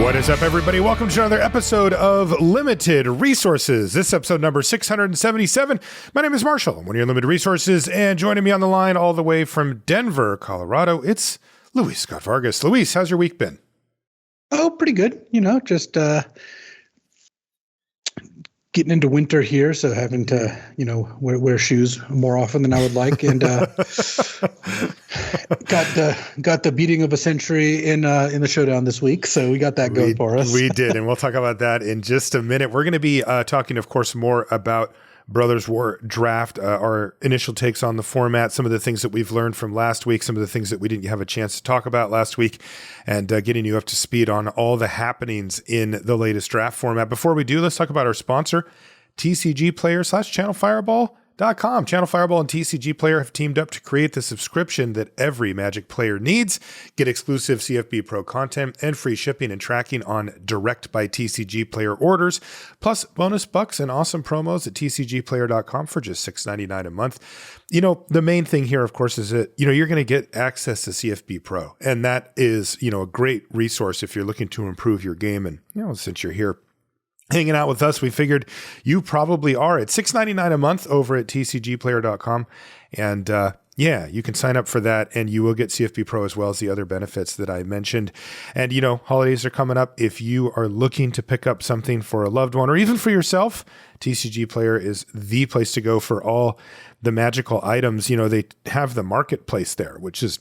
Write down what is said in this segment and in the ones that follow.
What is up, everybody? Welcome to another episode of Limited Resources. This is episode number 677. My name is Marshall. I'm one of your Limited Resources, and joining me on the line all the way from Denver, Colorado, it's Luis Scott-Vargas. Luis, how's your week been? Oh, pretty good. You know, just getting into winter here, so having to, wear shoes more often than I would like, and got the beating of a century in the showdown this week. So we got that going for us. We did, and we'll talk about that in just a minute. We're going to be talking, of course, more about Brothers War Draft, our initial takes on the format, some of the things that we've learned from last week, some of the things that we didn't have a chance to talk about last week, and getting you up to speed on all the happenings in the latest draft format. Before we do, let's talk about our sponsor, TCG Player / ChannelFireball.com. Channel Fireball and TCG Player have teamed up to create the subscription that every Magic player needs. Get exclusive CFB Pro content and free shipping and tracking on direct by TCG Player orders, plus bonus bucks and awesome promos at TCGplayer.com for just $6.99 a month. You know, the main thing here, of course, is that, you're going to get access to CFB Pro, and that is, a great resource if you're looking to improve your game. And, since you're here hanging out with us, we figured you probably are. At $6.99 a month over at tcgplayer.com. And you can sign up for that, and you will get CFB Pro as well as the other benefits that I mentioned. And, holidays are coming up. If you are looking to pick up something for a loved one or even for yourself, TCG Player is the place to go for all the magical items. They have the marketplace there, which is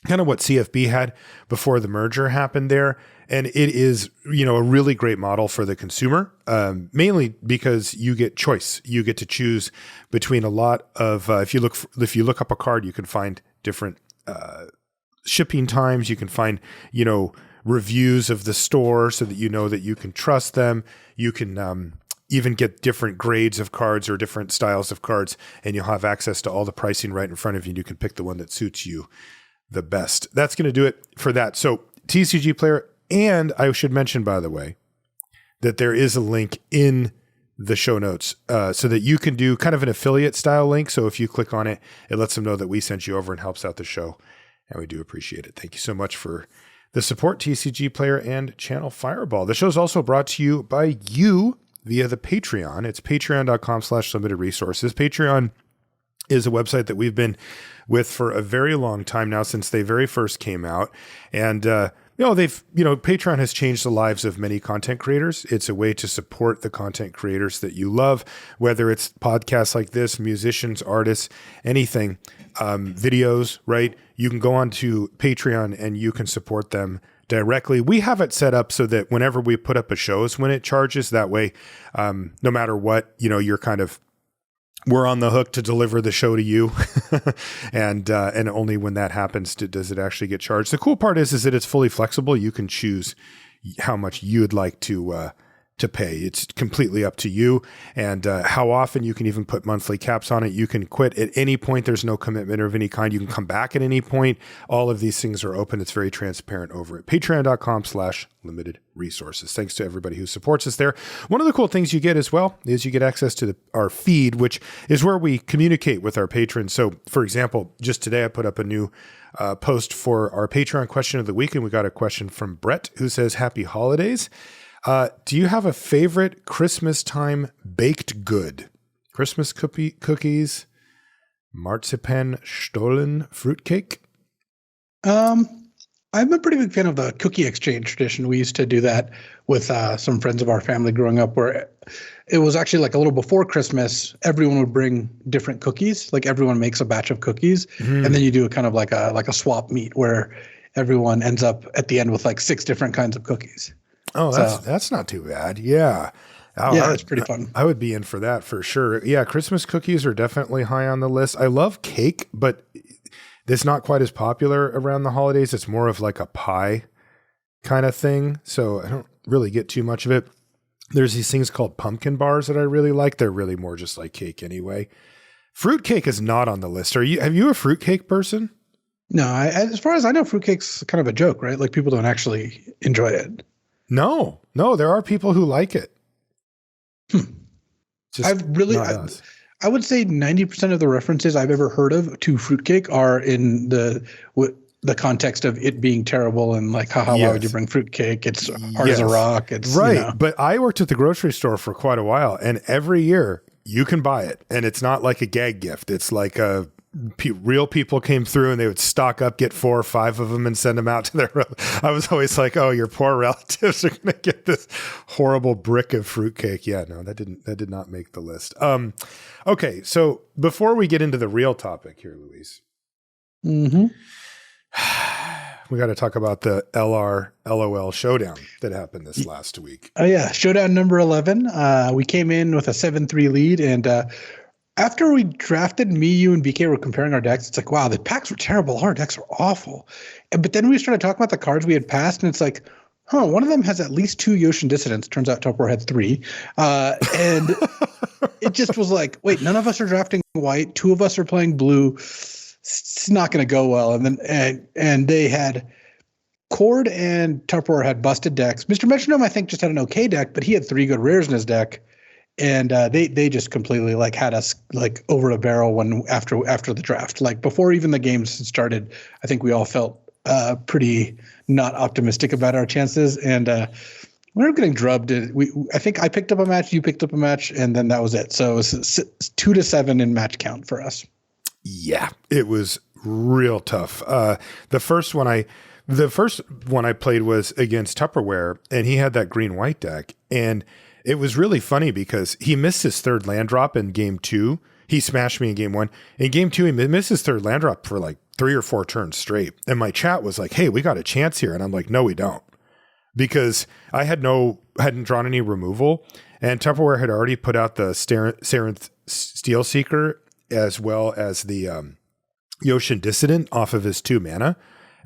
kind of what CFB had before the merger happened there. And it is, a really great model for the consumer, mainly because you get choice. You get to choose between a lot of, if you look up a card, you can find different shipping times. You can find, reviews of the store so that that you can trust them. You can even get different grades of cards or different styles of cards, and you'll have access to all the pricing right in front of you. And you can pick the one that suits you the best. That's going to do it for that. So TCG Player. And I should mention, by the way, that there is a link in the show notes so that you can do kind of an affiliate style link. So if you click on it, it lets them know that we sent you over and helps out the show. And we do appreciate it. Thank you so much for the support, TCG Player and Channel Fireball. The show is also brought to you by you via the Patreon. It's patreon.com/limited resources. Patreon is a website that we've been with for a very long time now, since they very first came out. And, Patreon has changed the lives of many content creators. It's a way to support the content creators that you love, whether it's podcasts like this, musicians, artists, anything, videos, right? You can go on to Patreon and you can support them directly. We have it set up so that whenever we put up a show is when it charges. That way, no matter what, we're on the hook to deliver the show to you. and only when that happens does it actually get charged. The cool part is that it's fully flexible. You can choose how much you'd like to pay. It's completely up to you, and how often. You can even put monthly caps on it. You can quit at any point. There's no commitment of any kind. You can come back at any point. All of these things are open. It's very transparent over at patreon.com/limited resources. Thanks to everybody who supports us there. One of the cool things you get as well is you get access to our feed, which is where we communicate with our patrons. So, for example, just today I put up a new post for our Patreon question of the week, and we got a question from Brett who says, "Happy holidays. Do you have a favorite Christmas time baked good? Christmas cookies, marzipan stollen fruitcake?" I'm a pretty big fan of the cookie exchange tradition. We used to do that with some friends of our family growing up, where it was actually like a little before Christmas. Everyone would bring different cookies. Like everyone makes a batch of cookies, and then you do a kind of like a swap meet where everyone ends up at the end with like 6 different kinds of cookies. Oh, that's not too bad. Yeah. It's pretty fun. I would be in for that for sure. Yeah, Christmas cookies are definitely high on the list. I love cake, but it's not quite as popular around the holidays. It's more of like a pie kind of thing, so I don't really get too much of it. There's these things called pumpkin bars that I really like. They're really more just like cake anyway. Fruitcake is not on the list. Have you a fruitcake person? No, as far as I know, fruitcake's kind of a joke, right? Like people don't actually enjoy it. No, there are people who like it. I would say 90% of the references I've ever heard of to fruitcake are in the context of it being terrible and like, haha, why would you bring fruitcake? It's hard as a rock. It's right. You know. But I worked at the grocery store for quite a while, and every year you can buy it, and it's not like a gag gift. It's like real people came through and they would stock up, get 4 or 5 of them and send them out to their, I was always like, oh, your poor relatives are going to get this horrible brick of fruitcake. Yeah, no, that did not make the list. Okay. So before we get into the real topic here, Luis, we got to talk about the LOL Showdown that happened this last week. Oh yeah. Showdown number 11. We came in with a 7-3 lead, and, after we drafted, me, you, and BK were comparing our decks. It's like, wow, the packs were terrible. Our decks were awful. But then we started talking about the cards we had passed, and it's like, one of them has at least 2 Yoshin Dissidents. Turns out Topper had 3. And it just was like, wait, none of us are drafting white. 2 of us are playing blue. It's not going to go well. And then and they had Cord and Tupperware had busted decks. Mr. Metronome, I think, just had an okay deck, but he had 3 good rares in his deck. And they just completely like had us like over a barrel when after the draft. Like before even the games started, I think we all felt pretty not optimistic about our chances. And we were getting drubbed. I think I picked up a match, you picked up a match, and then that was it. So it was 2-7 in match count for us. Yeah, it was real tough. The first one I played was against Tupperware, and he had that green-white deck. And it was really funny because he missed his 3rd land drop in game 2. He smashed me in game 1. In game 2, he missed his 3rd land drop for like 3 or 4 turns straight. And my chat was like, hey, we got a chance here. And I'm like, no, we don't. Because I hadn't drawn any removal. And Tupperware had already put out the Sarenth Steel Seeker as well as the Yoshin Dissident off of his 2 mana.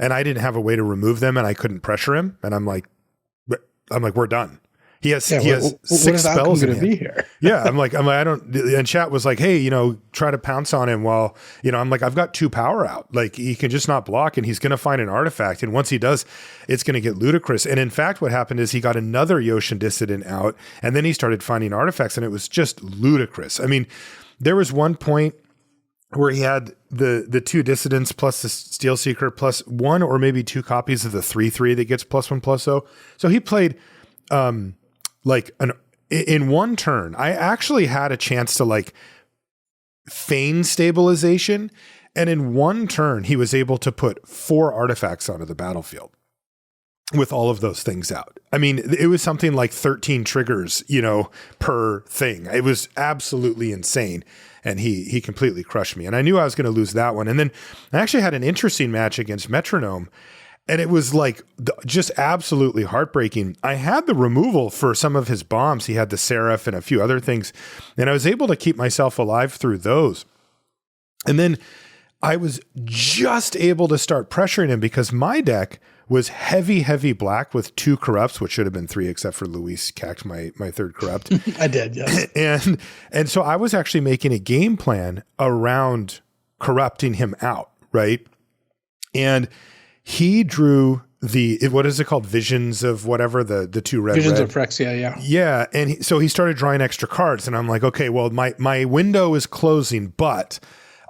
And I didn't have a way to remove them, and I couldn't pressure him. And I'm like, we're done. He has 6 spells in hand. Here? Yeah, I'm like, I don't. And chat was like, hey, try to pounce on him while, I'm like, I've got 2 power out. Like he can just not block, and he's going to find an artifact. And once he does, it's going to get ludicrous. And in fact, what happened is he got another Yoshin Dissident out, and then he started finding artifacts, and it was just ludicrous. I mean, there was one point where he had the 2 dissidents plus the Steel Seeker plus 1 or maybe 2 copies of the 3/3 that gets +1/+0. So he played in one turn. I actually had a chance to like feign stabilization, and in one turn he was able to put 4 artifacts onto the battlefield with all of those things out. I mean, it was something like 13 triggers, per thing. It was absolutely insane. And he completely crushed me. And I knew I was going to lose that one. And then I actually had an interesting match against Metronome. And it was like just absolutely heartbreaking. I had the removal for some of his bombs. He had the Seraph and a few other things. And I was able to keep myself alive through those. And then I was just able to start pressuring him because my deck was heavy black with 2 corrupts, which should have been 3, except for Luis cacked my 3rd corrupt. I did, yes. And so I was actually making a game plan around corrupting him out, right? And he drew what is it called? Visions of whatever, the 2 red. Visions of Phyrexia, yeah. Yeah, and so he started drawing extra cards, and I'm like, okay, well, my window is closing, but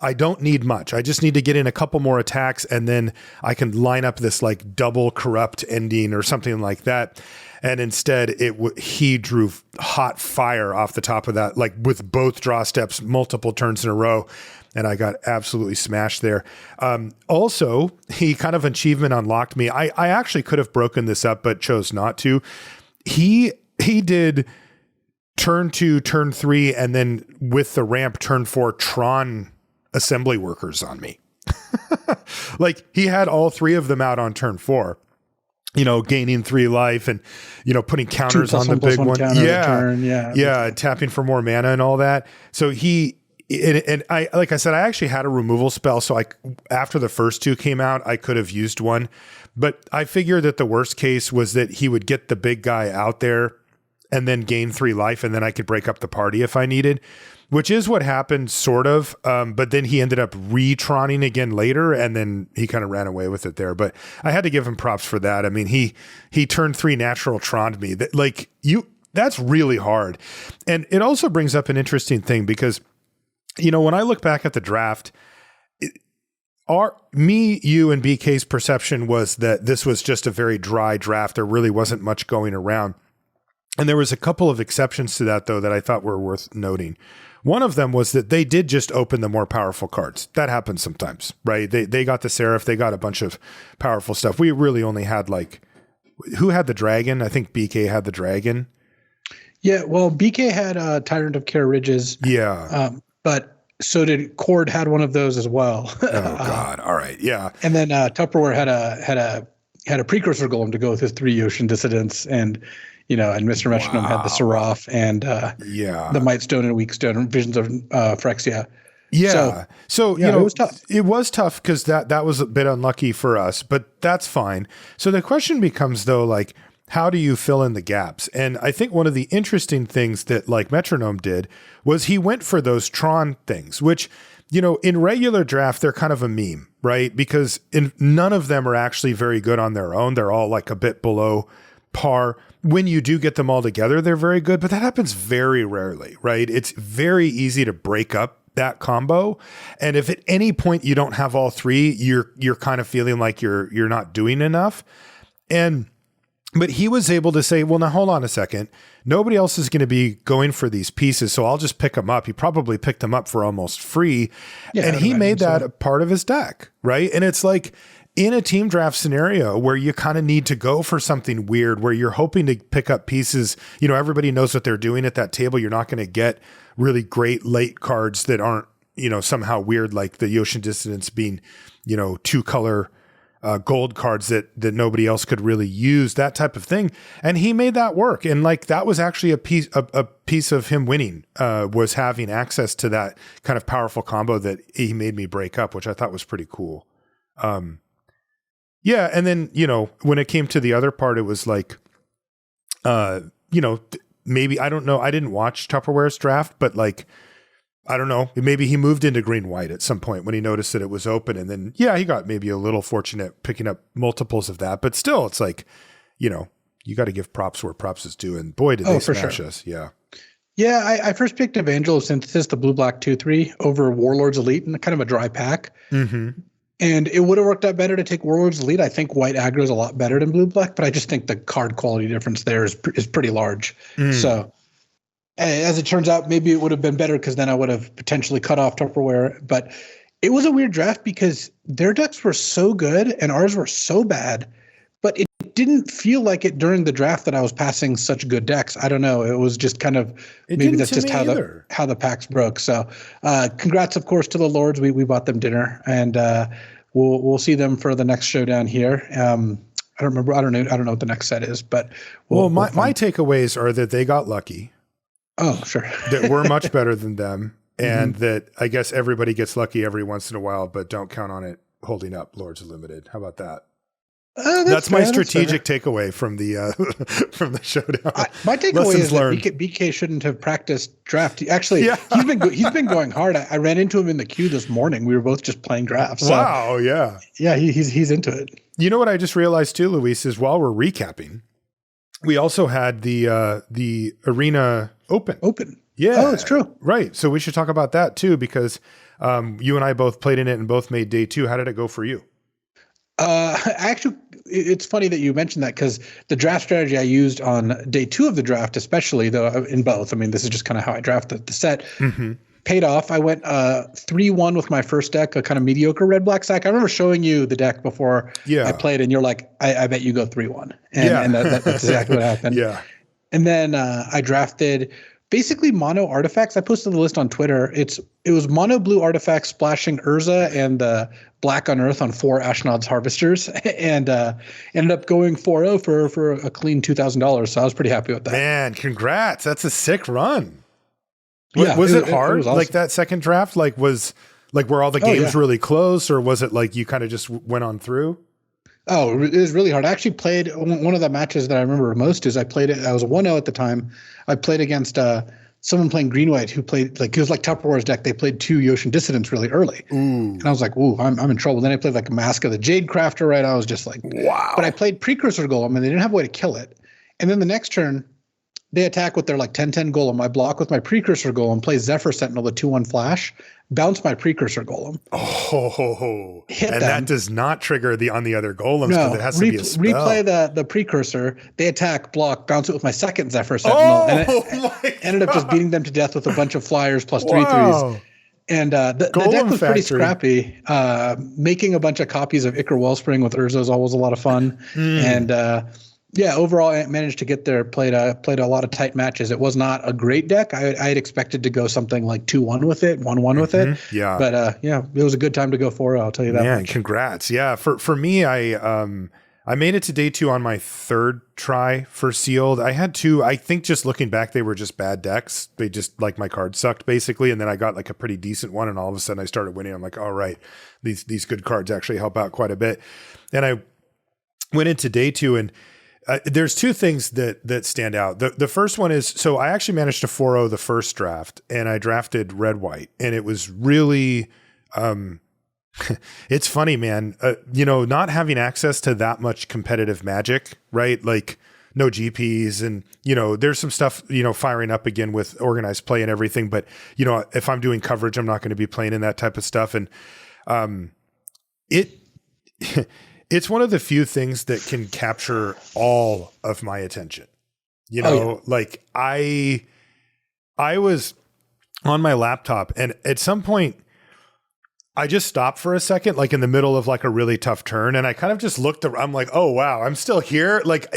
I don't need much. I just need to get in a couple more attacks, and then I can line up this like double corrupt ending or something like that. And instead, he drew hot fire off the top of that, like with both draw steps, multiple turns in a row. And I got absolutely smashed there. Also, he kind of achievement unlocked me. I actually could have broken this up, but chose not to. He did turn 2, turn 3, and then with the ramp, turn 4, Tron assembly workers on me. Like he had all 3 of them out on turn 4, gaining 3 life and, putting counters on the big one. Yeah. Tapping for more mana and all that. So I, like I said, I actually had a removal spell. So after the first 2 came out, I could have used one, but I figured that the worst case was that he would get the big guy out there and then gain 3 life. And then I could break up the party if I needed, which is what happened sort of. But then he ended up re-troning again later, and then he kind of ran away with it there. But I had to give him props for that. I mean, he turned 3 natural troned me. That's really hard. And it also brings up an interesting thing because, when I look back at the draft, you and BK's perception was that this was just a very dry draft. There really wasn't much going around. And there was a couple of exceptions to that, though, that I thought were worth noting. One of them was that they did just open the more powerful cards. That happens sometimes, right? They got the Seraph. They got a bunch of powerful stuff. We really only had who had the dragon? I think BK had the dragon. Yeah, well, BK had Tyrant of Care Ridges. Yeah. But so did Cord had one of those as well. Oh God! All right, yeah. And then Tupperware had a precursor golem to go with his 3 Ocean Dissidents, and Mr. Metronome had the Seraph and the Might Stone and Weak Stone, Visions of Phyrexia. Yeah. So it was tough. It was tough because that was a bit unlucky for us, but that's fine. So the question becomes though, how do you fill in the gaps? And I think one of the interesting things that Metronome did was he went for those Tron things, which, in regular draft, they're kind of a meme, right? Because none of them are actually very good on their own. They're all a bit below par. When you do get them all together, they're very good, but that happens very rarely, right? It's very easy to break up that combo. And if at any point you don't have all 3, you're kind of feeling like you're not doing enough. But he was able to say, well, now hold on a second. Nobody else is going to be going for these pieces, so I'll just pick them up. He probably picked them up for almost free. Yeah, and he made that a part of his deck, right? And it's in a team draft scenario where you kind of need to go for something weird, where you're hoping to pick up pieces, everybody knows what they're doing at that table. You're not going to get really great late cards that aren't, somehow weird, like the Ocean Dissidents being, 2-color gold cards that nobody else could really use, that type of thing. And he made that work. And that was actually a piece of him winning, was having access to that kind of powerful combo that he made me break up, which I thought was pretty cool. Yeah. And then, when it came to the other part, it was maybe, I don't know. I didn't watch Tupperware's draft, but I don't know. Maybe he moved into green white at some point when he noticed that it was open. And then, he got maybe a little fortunate picking up multiples of that, but still it's you got to give props where props is due. And boy, did they smash us. Yeah. Yeah. I first picked Evangelosynthesis, the blue-black 2/3 over Warlords Elite in kind of a dry pack. Mm-hmm. And it would have worked out better to take Warlords Elite. I think white aggro is a lot better than blue-black, but I just think the card quality difference there is pretty large. So as it turns out, maybe it would have been better because then I would have potentially cut off Tupperware. But it was a weird draft because their decks were so good and ours were so bad, but it didn't feel like it during the draft that I was passing such good decks. I don't know. It was just kind of maybe that's just how the packs broke. So congrats, of course, to the Lords. We bought them dinner, and we'll see them for the next showdown here. I don't remember. I don't know what the next set is, but my takeaways are that they got lucky. Oh, sure. That we're much better than them. And that I guess everybody gets lucky every once in a while, but don't count on it holding up Lords of Limited. How about that? That's my strategic takeaway from the showdown. My takeaway is that BK shouldn't have practiced draft. Actually, he's been going hard. I ran into him in the queue this morning. We were both just playing drafts. So, wow. Yeah. Yeah. He's into it. You know what I just realized too, Luis, is while we're recapping, we also had the Arena Open. Yeah. Oh, it's true. Right. So we should talk about that too, because you and I both played in it and both made day 2. How did it go for you? Actually, it's funny that you mentioned that because the draft strategy I used on day 2 of the draft, especially though in both, I mean, this is just kind of how I drafted the set, paid off. I went 3-1 with my first deck, a kind of mediocre red-black stack. I remember showing you the deck before I played, and you're like, I bet you go 3-1. And that's exactly what happened. Yeah. And then I drafted basically mono artifacts. I posted the list on Twitter. It was mono blue artifacts splashing Urza and black on Earth on 4 Ashnod's Harvesters, and ended up going 4-0 for a clean $2,000. So I was pretty happy with that. Man, congrats! That's a sick run. Was it hard? It was awesome. Like that second draft, were all the games really close, or was it like you kind of just went on through? Oh, it was really hard. I actually played one of the matches that I remember most is I was a 1-0 at the time. I played against someone playing green-white who played it was like Tupperware's deck. They played 2 Ocean Dissidents really early. Ooh. And I was like, ooh, I'm in trouble. Then I played like Mask of the Jade Crafter, right? I was just like, wow. But I played Precursor Golem and they didn't have a way to kill it. And then the next turn, They attack with their like 10-10 golem. I block with my precursor golem, play Zephyr Sentinel, the 2/1 flash, bounce my precursor golem. Oh, hit and them. that does not trigger on the other golems because No, it has to be a spell. replay the precursor. They attack, block, bounce it with my second Zephyr Sentinel, and it ended up just beating them to death with a bunch of flyers plus 3/3s. And the deck was pretty scrappy. Making a bunch of copies of Ichor Wellspring with Urza is always a lot of fun. And yeah, overall, I managed to get there. Played a lot of tight matches. It was not a great deck. I had expected to go something like 2-1 with it, 1-1 with it. Yeah, but yeah, it was a a good time to go 4-0. I'll tell you that. Man, congrats! Yeah, for me, I made it to day 2 on my third try for sealed. I had two. I think just looking back, they were just bad decks. They just like my cards sucked basically, and then I got like a pretty decent one, and all of a sudden I started winning. I'm like, all right, these good cards actually help out quite a bit. And I went into day 2 and. There's two things that stand out. The first one is, so I actually managed to 4-0 the first draft, and I drafted red-white, and it was really, it's funny, man. Not having access to that much competitive Magic, right? Like no GPs, and there's some stuff firing up again with organized play and everything. But if I'm doing coverage, I'm not going to be playing in that type of stuff, and it. It's one of the few things that can capture all of my attention. Like I was on my laptop, and at some point I just stopped for a second, like in the middle of like a really tough turn. And I kind of just looked around. I'm like, oh wow, I'm still here. Like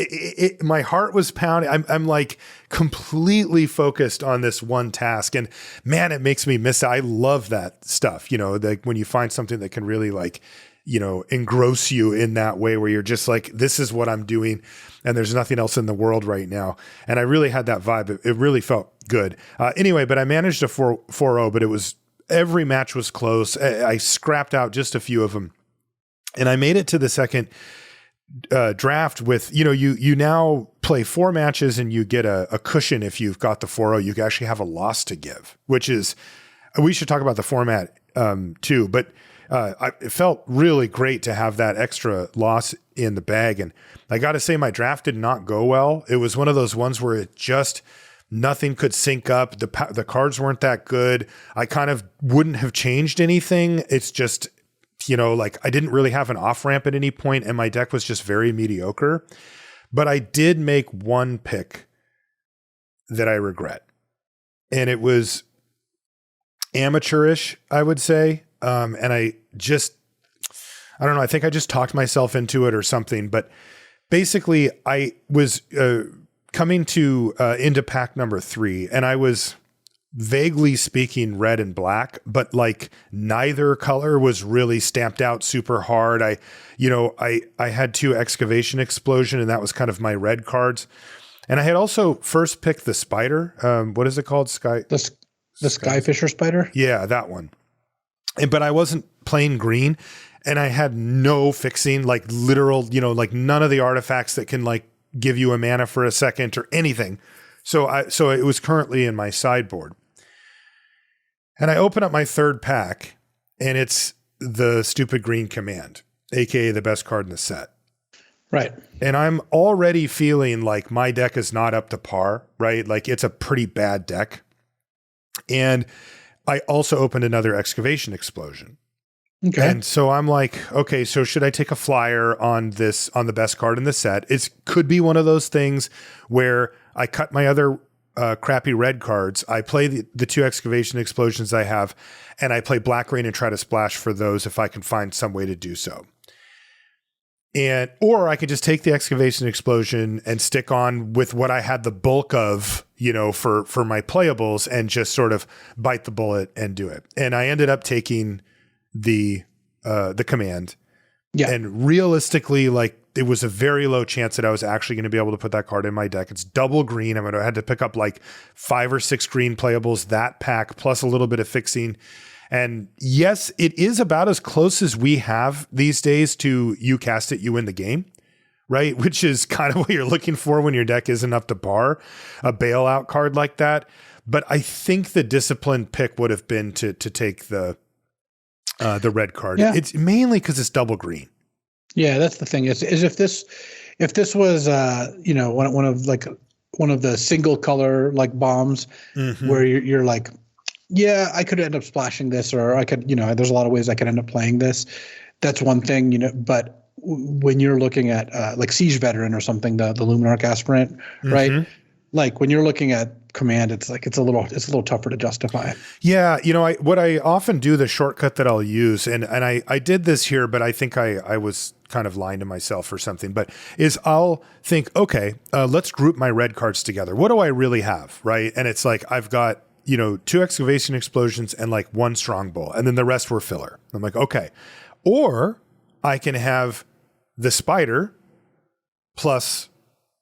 my heart was pounding. I'm like completely focused on this one task, and man, it makes me miss it. I love that stuff. Like when you find something that can really like, engross you in that way where you're just like, this is what I'm doing and there's nothing else in the world right now. And I really had that vibe. It really felt good. Anyway, but I managed a 4-0, but every match was close. I scrapped out just a few of them, and I made it to the second draft with, you now play 4 matches and you get a cushion. If you've got the 4-0, you actually have a loss to give, which is, we should talk about the format too, but it felt really great to have that extra loss in the bag. And I got to say, my draft did not go well. It was one of those ones where it just, nothing could sync up. The cards weren't that good. I kind of wouldn't have changed anything. It's just, like I didn't really have an off ramp at any point, and my deck was just very mediocre. But I did make one pick that I regret. And it was amateurish, I would say. And I don't know, I think I just talked myself into it or something, but basically I was coming into pack number 3, and I was vaguely speaking red and black, but like neither color was really stamped out super hard. I had 2 Excavation Explosion, and that was kind of my red cards. And I had also first picked the spider. What is it called? The Skyfisher Spider? Yeah, that one. But I wasn't playing green, and I had no fixing, like literal, like none of the artifacts that can like give you a mana for a second or anything. So it was currently in my sideboard. And I open up my third pack, and it's the stupid green command, aka the best card in the set. Right. And I'm already feeling like my deck is not up to par, right? Like it's a pretty bad deck. And I also opened another Excavation Explosion. Okay. And so I'm like, okay, so should I take a flyer on the best card in the set? It could be one of those things where I cut my other crappy red cards. I play the 2 Excavation Explosions I have, and I play Black Rain and try to splash for those if I can find some way to do so. Or I could just take the Excavation Explosion and stick on with what I had the bulk of, for my playables, and just sort of bite the bullet and do it. And I ended up taking the command. Yeah. And realistically, like it was a very low chance that I was actually going to be able to put that card in my deck. It's double green. I had to pick up like 5 or 6 green playables, that pack, plus a little bit of fixing. And yes, it is about as close as we have these days to you cast it, you win the game, right? Which is kind of what you're looking for when your deck isn't up to par, a bailout card like that. But I think the disciplined pick would have been to take the red card. Yeah. It's mainly because it's double green. Yeah, that's the thing. Is if this was one of like one of the single color like bombs where you're like, yeah, I could end up splashing this, or I could, there's a lot of ways I could end up playing this. That's one thing, but when you're looking at like Siege Veteran or something, the Luminarch Aspirant, right? Like when you're looking at command, it's like it's a little tougher to justify. Yeah, what I often do, the shortcut that I'll use, and I did this here, but I think I was kind of lying to myself or something, but is I'll think, okay, let's group my red cards together. What do I really have, right? And it's like I've got 2 excavation explosions and like 1 strongbow, and then the rest were filler. I'm like, okay. Or I can have the spider plus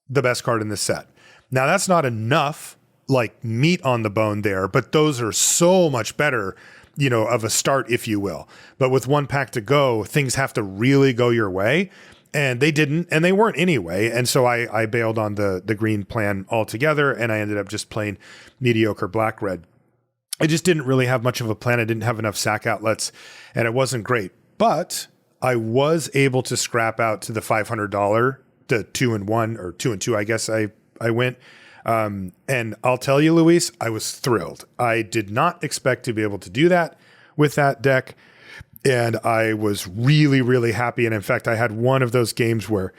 the best card in the set. Now that's not enough like meat on the bone there, but those are so much better, of a start, if you will. But with 1 pack to go, things have to really go your way. And they didn't, and they weren't anyway. And so I bailed on the green plan altogether, and I ended up just playing mediocre black-red. I just didn't really have much of a plan. I didn't have enough sack outlets, and it wasn't great. But I was able to scrap out to the $500, the 2-1 or 2-2, I guess I went. And I'll tell you, Luis, I was thrilled. I did not expect to be able to do that with that deck. And I was really, really happy. And in fact, I had one of those games where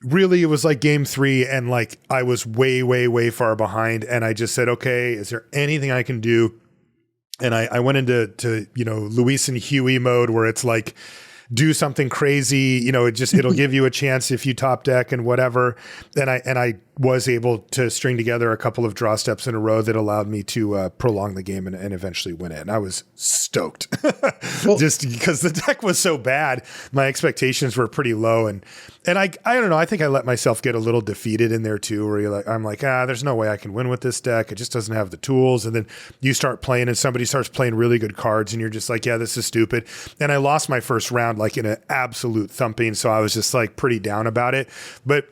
really it was like game 3 and like I was way, way, way far behind. And I just said, okay, is there anything I can do? And I went into Luis and Huey mode where it's like, do something crazy, it'll give you a chance if you top deck and whatever. And I was able to string together a couple of draw steps in a row that allowed me to prolong the game and eventually win it. And I was stoked just because the deck was so bad. My expectations were pretty low. And I don't know, I think I let myself get a little defeated in there too, where I'm like, there's no way I can win with this deck. It just doesn't have the tools. And then you start playing and somebody starts playing really good cards and you're just like, yeah, this is stupid. And I lost my first round, like in an absolute thumping. So I was just like pretty down about it, but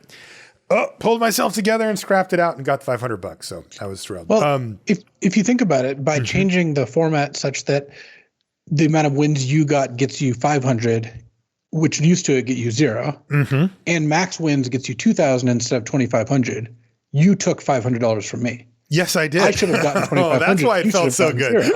pulled myself together and scrapped it out and got the $500. So I was thrilled. Well, if you think about it, by changing the format such that the amount of wins you got gets you 500, which used to get you 0, and max wins gets you 2,000 instead of 2,500, you took $500 from me. Yes, I did. I should have gotten 2,500. That's why it felt so good.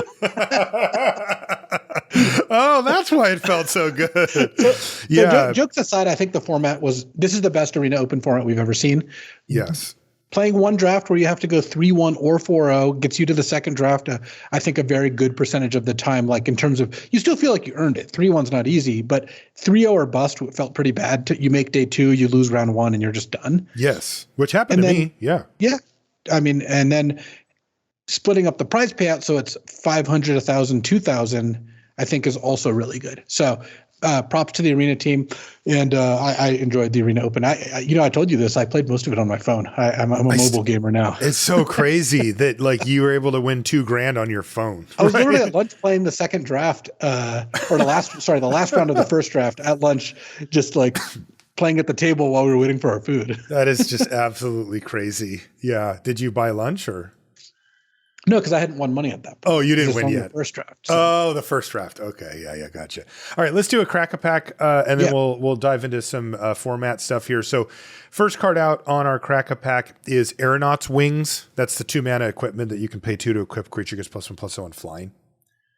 Oh, that's why it felt so good. So jokes aside, I think the format this is the best Arena Open format we've ever seen. Yes. Playing one draft where you have to go 3-1 or 4-0 gets you to the second draft, I think a very good percentage of the time, like in terms of you still feel like you earned it. 3-1's not easy, but 3-0 or bust felt pretty bad. You make day 2, you lose round 1, and you're just done. Yes, which happened to me. Yeah. Yeah. I mean, and then splitting up the prize payout so it's 500, 1,000, 2,000, I think is also really good. So props to the Arena team, and I enjoyed the Arena Open. I told you this. I played most of it on my phone. I'm a mobile gamer now. It's so crazy that like you were able to win $2,000 on your phone. I was literally at lunch playing the second draft, or the last round of the first draft at lunch, just like playing at the table while we were waiting for our food. That is just absolutely crazy. Yeah. Did you buy lunch or? No, because I hadn't won money at that point. Oh, you didn't win yet. The first draft. So. Oh, the first draft. Okay. Yeah. Gotcha. All right. Let's do a crack-a-pack, and then we'll dive into some format stuff here. So first card out on our crack-a-pack is Aeronaut's Wings. That's the 2-mana equipment that you can pay 2 to equip. Creature gets +1/+0 flying.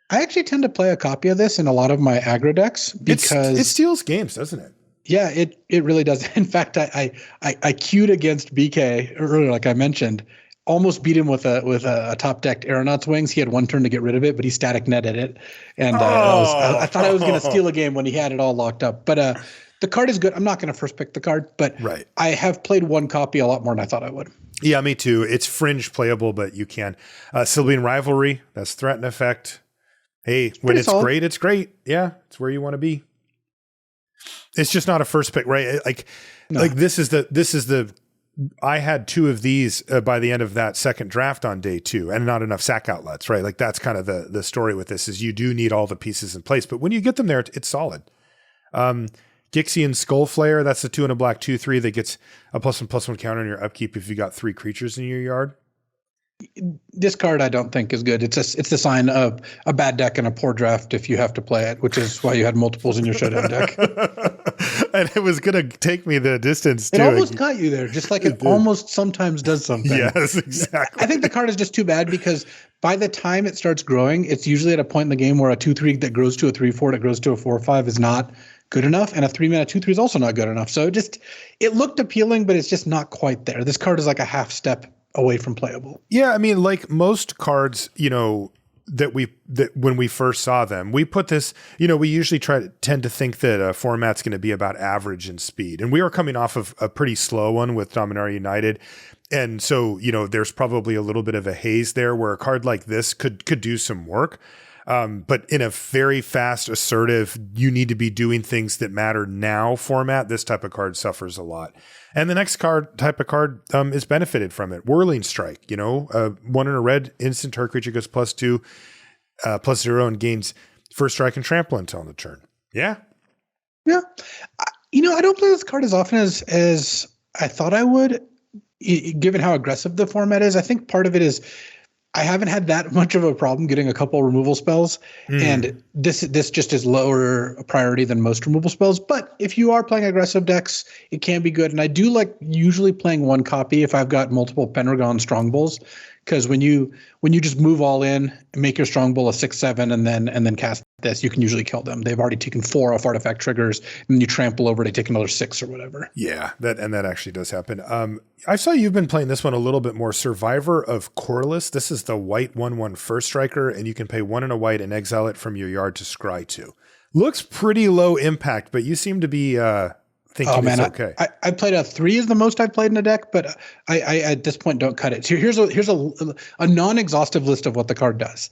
I actually tend to play a copy of this in a lot of my aggro decks because it steals games, doesn't it? Yeah, it really does. In fact, I queued against BK earlier, like I mentioned. Almost beat him with a top decked Aeronaut's Wings. He had one turn to get rid of it, but he static netted it. And I thought I was going to steal a game when he had it all locked up. But the card is good. I'm not going to first pick the card, but I have played one copy a lot more than I thought I would. Yeah, me too. It's fringe playable, but you can. Sylvian Rivalry, that's threat and effect. Hey, when it's solid. Great, it's great. Yeah, it's where you want to be. It's just not a first pick, right? Like this is the. I had 2 of these by the end of that second draft on day 2, and not enough sack outlets, right? Like that's kind of the story with this is you do need all the pieces in place, but when you get them there, it's solid. Gixian Skull Flare, that's the 2 and a black 2/3 that gets a +1/+1 counter on your upkeep if you got 3 creatures in your yard. This card I don't think is good. It's the sign of a bad deck and a poor draft if you have to play it, which is why you had multiples in your showdown deck. And it was going to take me the distance, too. It almost got you there, just like it almost sometimes does something. Yes, exactly. I think the card is just too bad because by the time it starts growing, it's usually at a point in the game where a 2/3 that grows to a 3/4 that grows to a 4/5 is not good enough, and a 3-mana 2/3 is also not good enough. So it looked appealing, but it's just not quite there. This card is like a half step away from playable. Yeah, I mean, like most cards, that when we first saw them, we put this, we usually tend to think that a format's going to be about average in speed. And we were coming off of a pretty slow one with Dominaria United. And so, there's probably a little bit of a haze there where a card like this could do some work. But in a very fast, assertive, you need to be doing things that matter now format, this type of card suffers a lot. And the next type of card is benefited from it. Whirling Strike, 1 in a red, instant target creature goes +2, +0 and gains first strike and trample until end of turn. Yeah. Yeah. I don't play this card as often as I thought I would, given how aggressive the format is. I think part of it is I haven't had that much of a problem getting a couple removal spells, and this just is lower priority than most removal spells. But if you are playing aggressive decks, it can be good. And I do like usually playing one copy if I've got multiple Pendragon Strongbulls, because when you just move all in and make your Strongbull a 6/7 and then cast this, you can usually kill them. They've already taken 4 off artifact triggers, and you trample over, they take another 6 or whatever. Yeah, that actually does happen. I saw you've been playing this one a little bit more. Survivor of Corliss. This is the white 1/1 first striker, and you can pay 1 and a white and exile it from your yard to scry 2. Looks pretty low impact, but you seem to be thinking it's okay. I played a 3 is the most I've played in a deck, but I at this point don't cut it. So here's a non-exhaustive list of what the card does.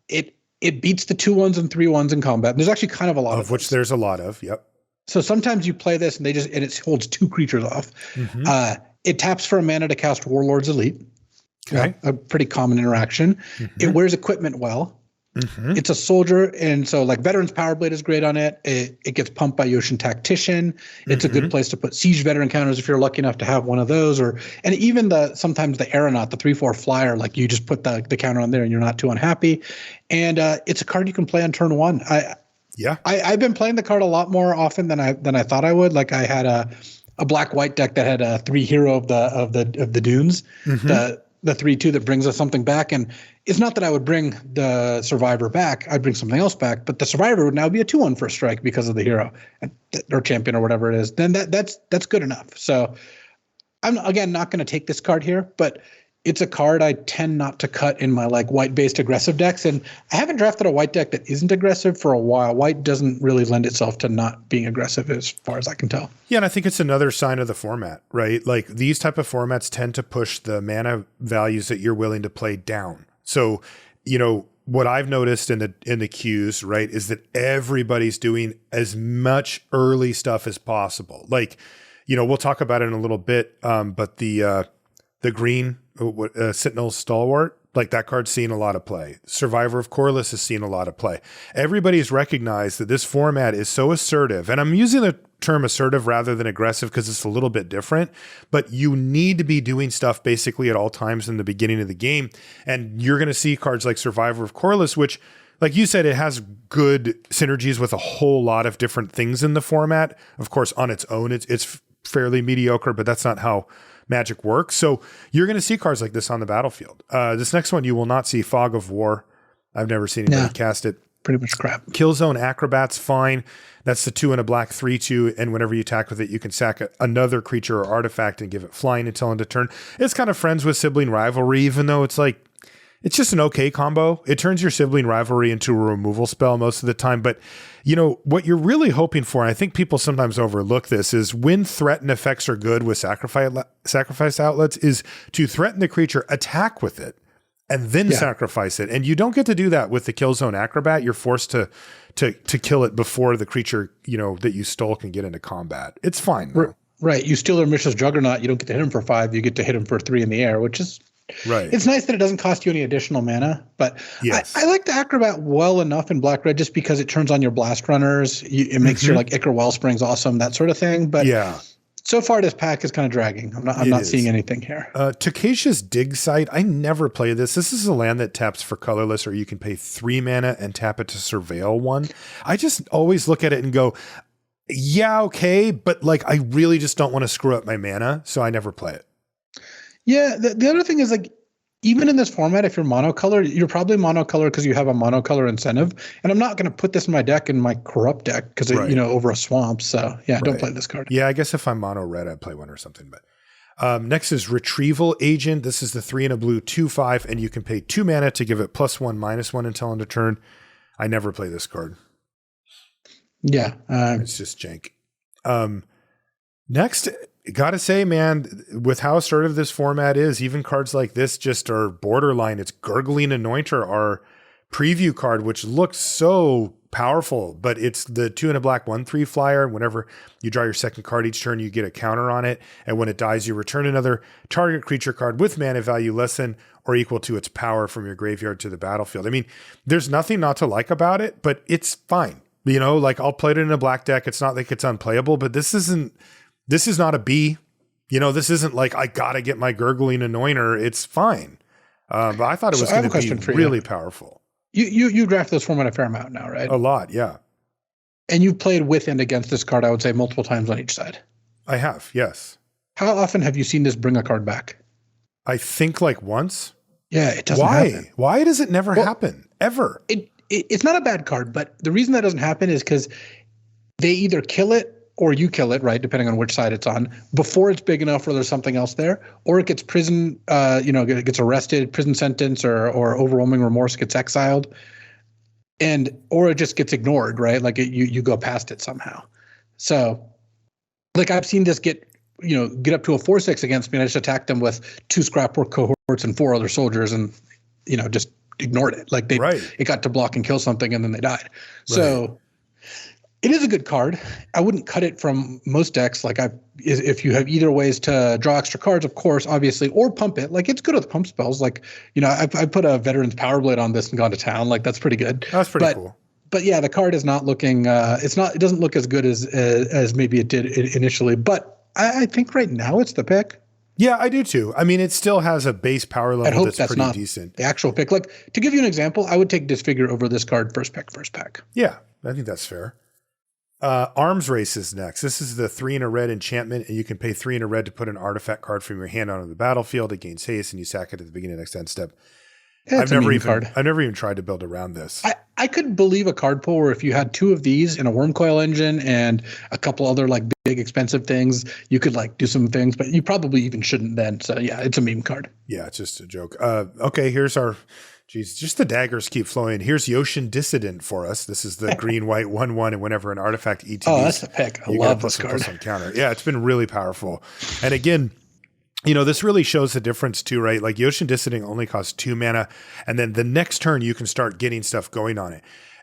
It beats the 2/1s and 3/1s in combat. There's actually kind of a lot of which there's a lot of. Yep. So sometimes you play this and it holds 2 creatures off. It taps for a mana to cast Warlord's Elite. Okay. A pretty common interaction. It wears equipment well. It's a soldier, and so like Veteran's Power Blade is great on it. It gets pumped by Yoshin Tactician. It's a good place to put siege veteran counters if you're lucky enough to have one of those, and even sometimes the Aeronaut, the 3/4 flyer, like you just put the counter on there and you're not too unhappy. And it's a card you can play on turn 1. I've been playing the card a lot more often than I thought I would. Like I had a black-white deck that had a 3 hero of the Dunes. The 3/2 that brings us something back. And it's not that I would bring the Survivor back. I'd bring something else back. But the Survivor would now be a 2/1 first strike because of the hero or champion or whatever it is. Then that's good enough. So I'm, again, not going to take this card here. But it's a card I tend not to cut in my like white-based aggressive decks. And I haven't drafted a white deck that isn't aggressive for a while. White doesn't really lend itself to not being aggressive as far as I can tell. Yeah, and I think it's another sign of the format, right? Like these type of formats tend to push the mana values that you're willing to play down. So, what I've noticed in the queues, right, is that everybody's doing as much early stuff as possible. Like, we'll talk about it in a little bit, but the green Sentinel Stalwart, like that card's seen a lot of play. Survivor of Corliss has seen a lot of play. Everybody's recognized that this format is so assertive, and I'm using the term assertive rather than aggressive because it's a little bit different, but you need to be doing stuff basically at all times in the beginning of the game. And you're going to see cards like Survivor of Corliss, which, like you said, it has good synergies with a whole lot of different things in the format. Of course, on its own, it's fairly mediocre, but that's not how Magic works. So you're going to see cards like this on the battlefield. This next one, you will not see Fog of War. I've never seen anybody cast it. Pretty much crap. Killzone Acrobat's fine. That's the 2 and a black 3/2. And whenever you attack with it, you can sack another creature or artifact and give it flying until end of turn. It's kind of friends with Sibling Rivalry, even though it's just an okay combo. It turns your Sibling Rivalry into a removal spell most of the time. But, what you're really hoping for, and I think people sometimes overlook this, is when threaten effects are good with sacrifice outlets, is to threaten the creature, attack with it, and then sacrifice it. And you don't get to do that with the Killzone Acrobat. You're forced to kill it before the creature, that you stole can get into combat. It's fine, though. Right. You steal their Mishra's Juggernaut. You don't get to hit him for 5. You get to hit him for 3 in the air, which is right. It's nice that it doesn't cost you any additional mana, but yes. I like the Acrobat well enough in Black-Red just because it turns on your Blast Runners. It makes your like Ichor Wellsprings awesome, that sort of thing. But So far, this pack is kind of dragging. I'm not seeing anything here. Takesha's Dig Site. I never play this. This is a land that taps for colorless, or you can pay 3 mana and tap it to surveil 1. I just always look at it and go, yeah, okay, but like I really just don't want to screw up my mana, so I never play it. Yeah, the other thing is, like, even in this format, if you're monocolor, you're probably monocolor because you have a monocolor incentive. And I'm not going to put this in my deck, in my corrupt deck, because over a swamp. So yeah, don't play this card. Yeah, I guess if I'm mono red, I'd play one or something. But next is Retrieval Agent. This is the 3 and a blue 2/5, and you can pay 2 mana to give it +1/-1 until end of turn. I never play this card. Yeah, it's just jank. Next, gotta say, man, with how assertive this format is, even cards like this just are borderline. It's Gurgling Anointer, our preview card, which looks so powerful, but it's the 2 and a black 1/3 flyer. Whenever you draw your second card each turn, you get a counter on it. And when it dies, you return another target creature card with mana value less than or equal to its power from your graveyard to the battlefield. I mean, there's nothing not to like about it, but it's fine. You know, like I'll play it in a black deck. It's not like it's unplayable, but this is not a B. You know, this isn't like I gotta get my Gurgling Anointer. It's fine. But I thought it was going to be really powerful. You draft this format a fair amount now, right? A lot, yeah. And you've played with and against this card, I would say, multiple times on each side. I have, yes. How often have you seen this bring a card back? I think like once. Yeah, it doesn't happen. Why does it never happen? Ever? It's not a bad card, but the reason that doesn't happen is because they either kill it or you kill it, right, depending on which side it's on, before it's big enough or there's something else there, or it gets prison, it gets arrested, prison sentence, or overwhelming remorse, gets exiled, or it just gets ignored, right? Like you go past it somehow. So, like I've seen this get up to a 4/6 against me, and I just attacked them with 2 scrapwork cohorts and 4 other soldiers, and just ignored it. Like it got to block and kill something, and then they died. Right. So it is a good card. I wouldn't cut it from most decks. Like if you have either ways to draw extra cards, of course, obviously, or pump it. Like it's good with pump spells. Like I put a Veteran's Power Blade on this and gone to town. Like that's pretty good. That's pretty cool. But yeah, the card is not looking. It doesn't look as good as maybe it did initially. But I think right now it's the pick. Yeah, I do too. I mean, it still has a base power level that's pretty not decent. The actual pick. Like to give you an example, I would take Disfigure over this card first pack. Yeah, I think that's fair. Arms Race is next. This is the 3 and a red enchantment, and you can pay 3 and a red to put an artifact card from your hand onto the battlefield. It gains haste, and you sack it at the beginning of the next end step. Yeah, I've never even tried to build around this. I could believe a card pool where if you had 2 of these and a Wormcoil Engine and a couple other like big expensive things, you could like do some things, but you probably even shouldn't then. So yeah, it's a meme card. Yeah, it's just a joke. Okay, here's our. Geez, just the daggers keep flowing. Here's Yoshin Dissident for us. This is the green-white 1/1, and whenever an artifact ETBs, oh, that's a pick. I love this card. Counter. Yeah, it's been really powerful. And again, this really shows the difference too, right? Like Yoshin Dissident only costs 2 mana, and then the next turn you can start getting stuff going on it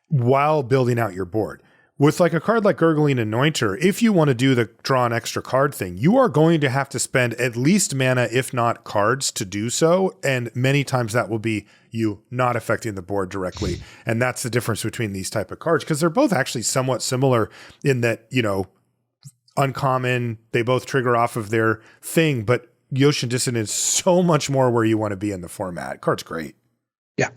while building out your board. With like a card like Gurgling Anointer, if you want to do the draw an extra card thing, you are going to have to spend at least mana, if not cards, to do so. And many times that will be you not affecting the board directly. And that's the difference between these type of cards, because they're both actually somewhat similar in that, uncommon, they both trigger off of their thing, but Yoshin Dissident is so much more where you want to be in the format. Card's great. Yeah.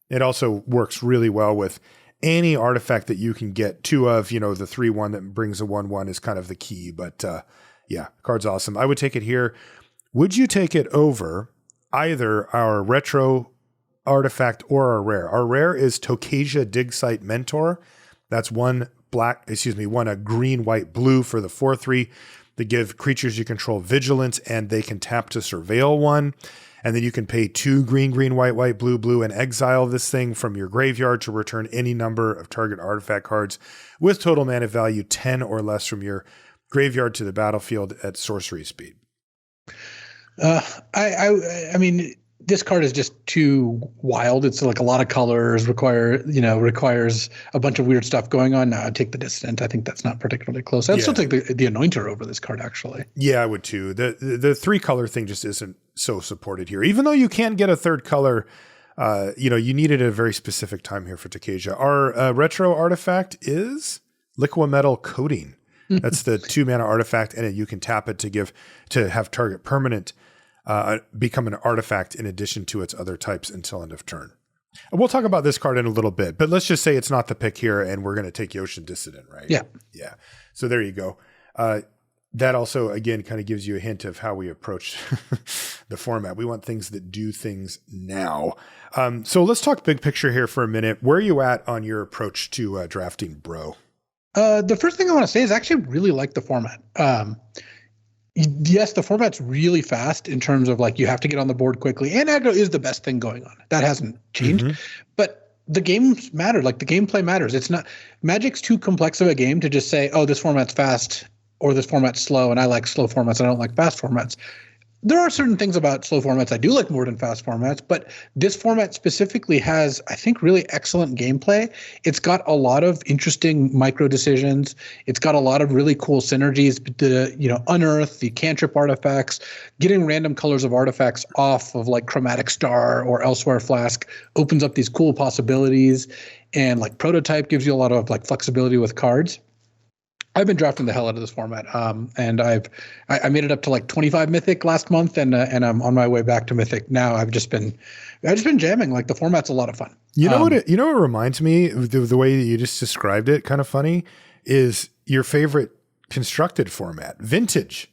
It also works really well with any artifact that you can get 2 of, the 3/1 that brings a 1/1 is kind of the key. But yeah, card's awesome. I would take it here. Would you take it over either our retro artifact or our rare? Our rare is Tokasia Dig Site Mentor. That's one a green, white, blue for the 4/3 to give creatures you control vigilance, and they can tap to surveil 1. And then you can pay 2 green, green, white, white, blue, blue, and exile this thing from your graveyard to return any number of target artifact cards with total mana value 10 or less from your graveyard to the battlefield at sorcery speed. I mean, this card is just too wild. It's like a lot of colors, requires a bunch of weird stuff going on. Now I'd take the Dissident. I think that's not particularly close. I'd still take the Anointer over this card, actually. Yeah, I would too. The 3 color thing just isn't so supported here. Even though you can get a 3rd color, you needed a very specific time here for Tokasia. Our retro artifact is Liquimetal Coating. That's the 2-mana artifact, and you can tap it to have target permanent become an artifact in addition to its other types until end of turn. And we'll talk about this card in a little bit, but let's just say it's not the pick here, and we're going to take Yotian Dissident, right? Yeah. Yeah. So there you go. That also, again, kind of gives you a hint of how we approach the format. We want things that do things now. So let's talk big picture here for a minute. Where are you at on your approach to drafting Bro? The first thing I want to say is I actually really like the format. Yes, the format's really fast in terms of like you have to get on the board quickly, and aggro is the best thing going on. That hasn't changed. But the games matter. Like the gameplay matters. It's not Magic's too complex of a game to just say, oh, this format's fast or this format's slow, and I like slow formats and I don't like fast formats. There are certain things about slow formats I do like more than fast formats, but this format specifically has, I think, really excellent gameplay. It's got a lot of interesting micro decisions. It's got a lot of really cool synergies. The unearth, the cantrip artifacts, getting random colors of artifacts off of like Chromatic Star or Elsewhere Flask opens up these cool possibilities. And like Prototype gives you a lot of like flexibility with cards. I've been drafting the hell out of this format, and I made it up to like 25 Mythic last month, and I'm on my way back to Mythic now. I've just been jamming. Like the format's a lot of fun. You know what it reminds me, the way that you just described it, kind of funny, is your favorite constructed format, Vintage.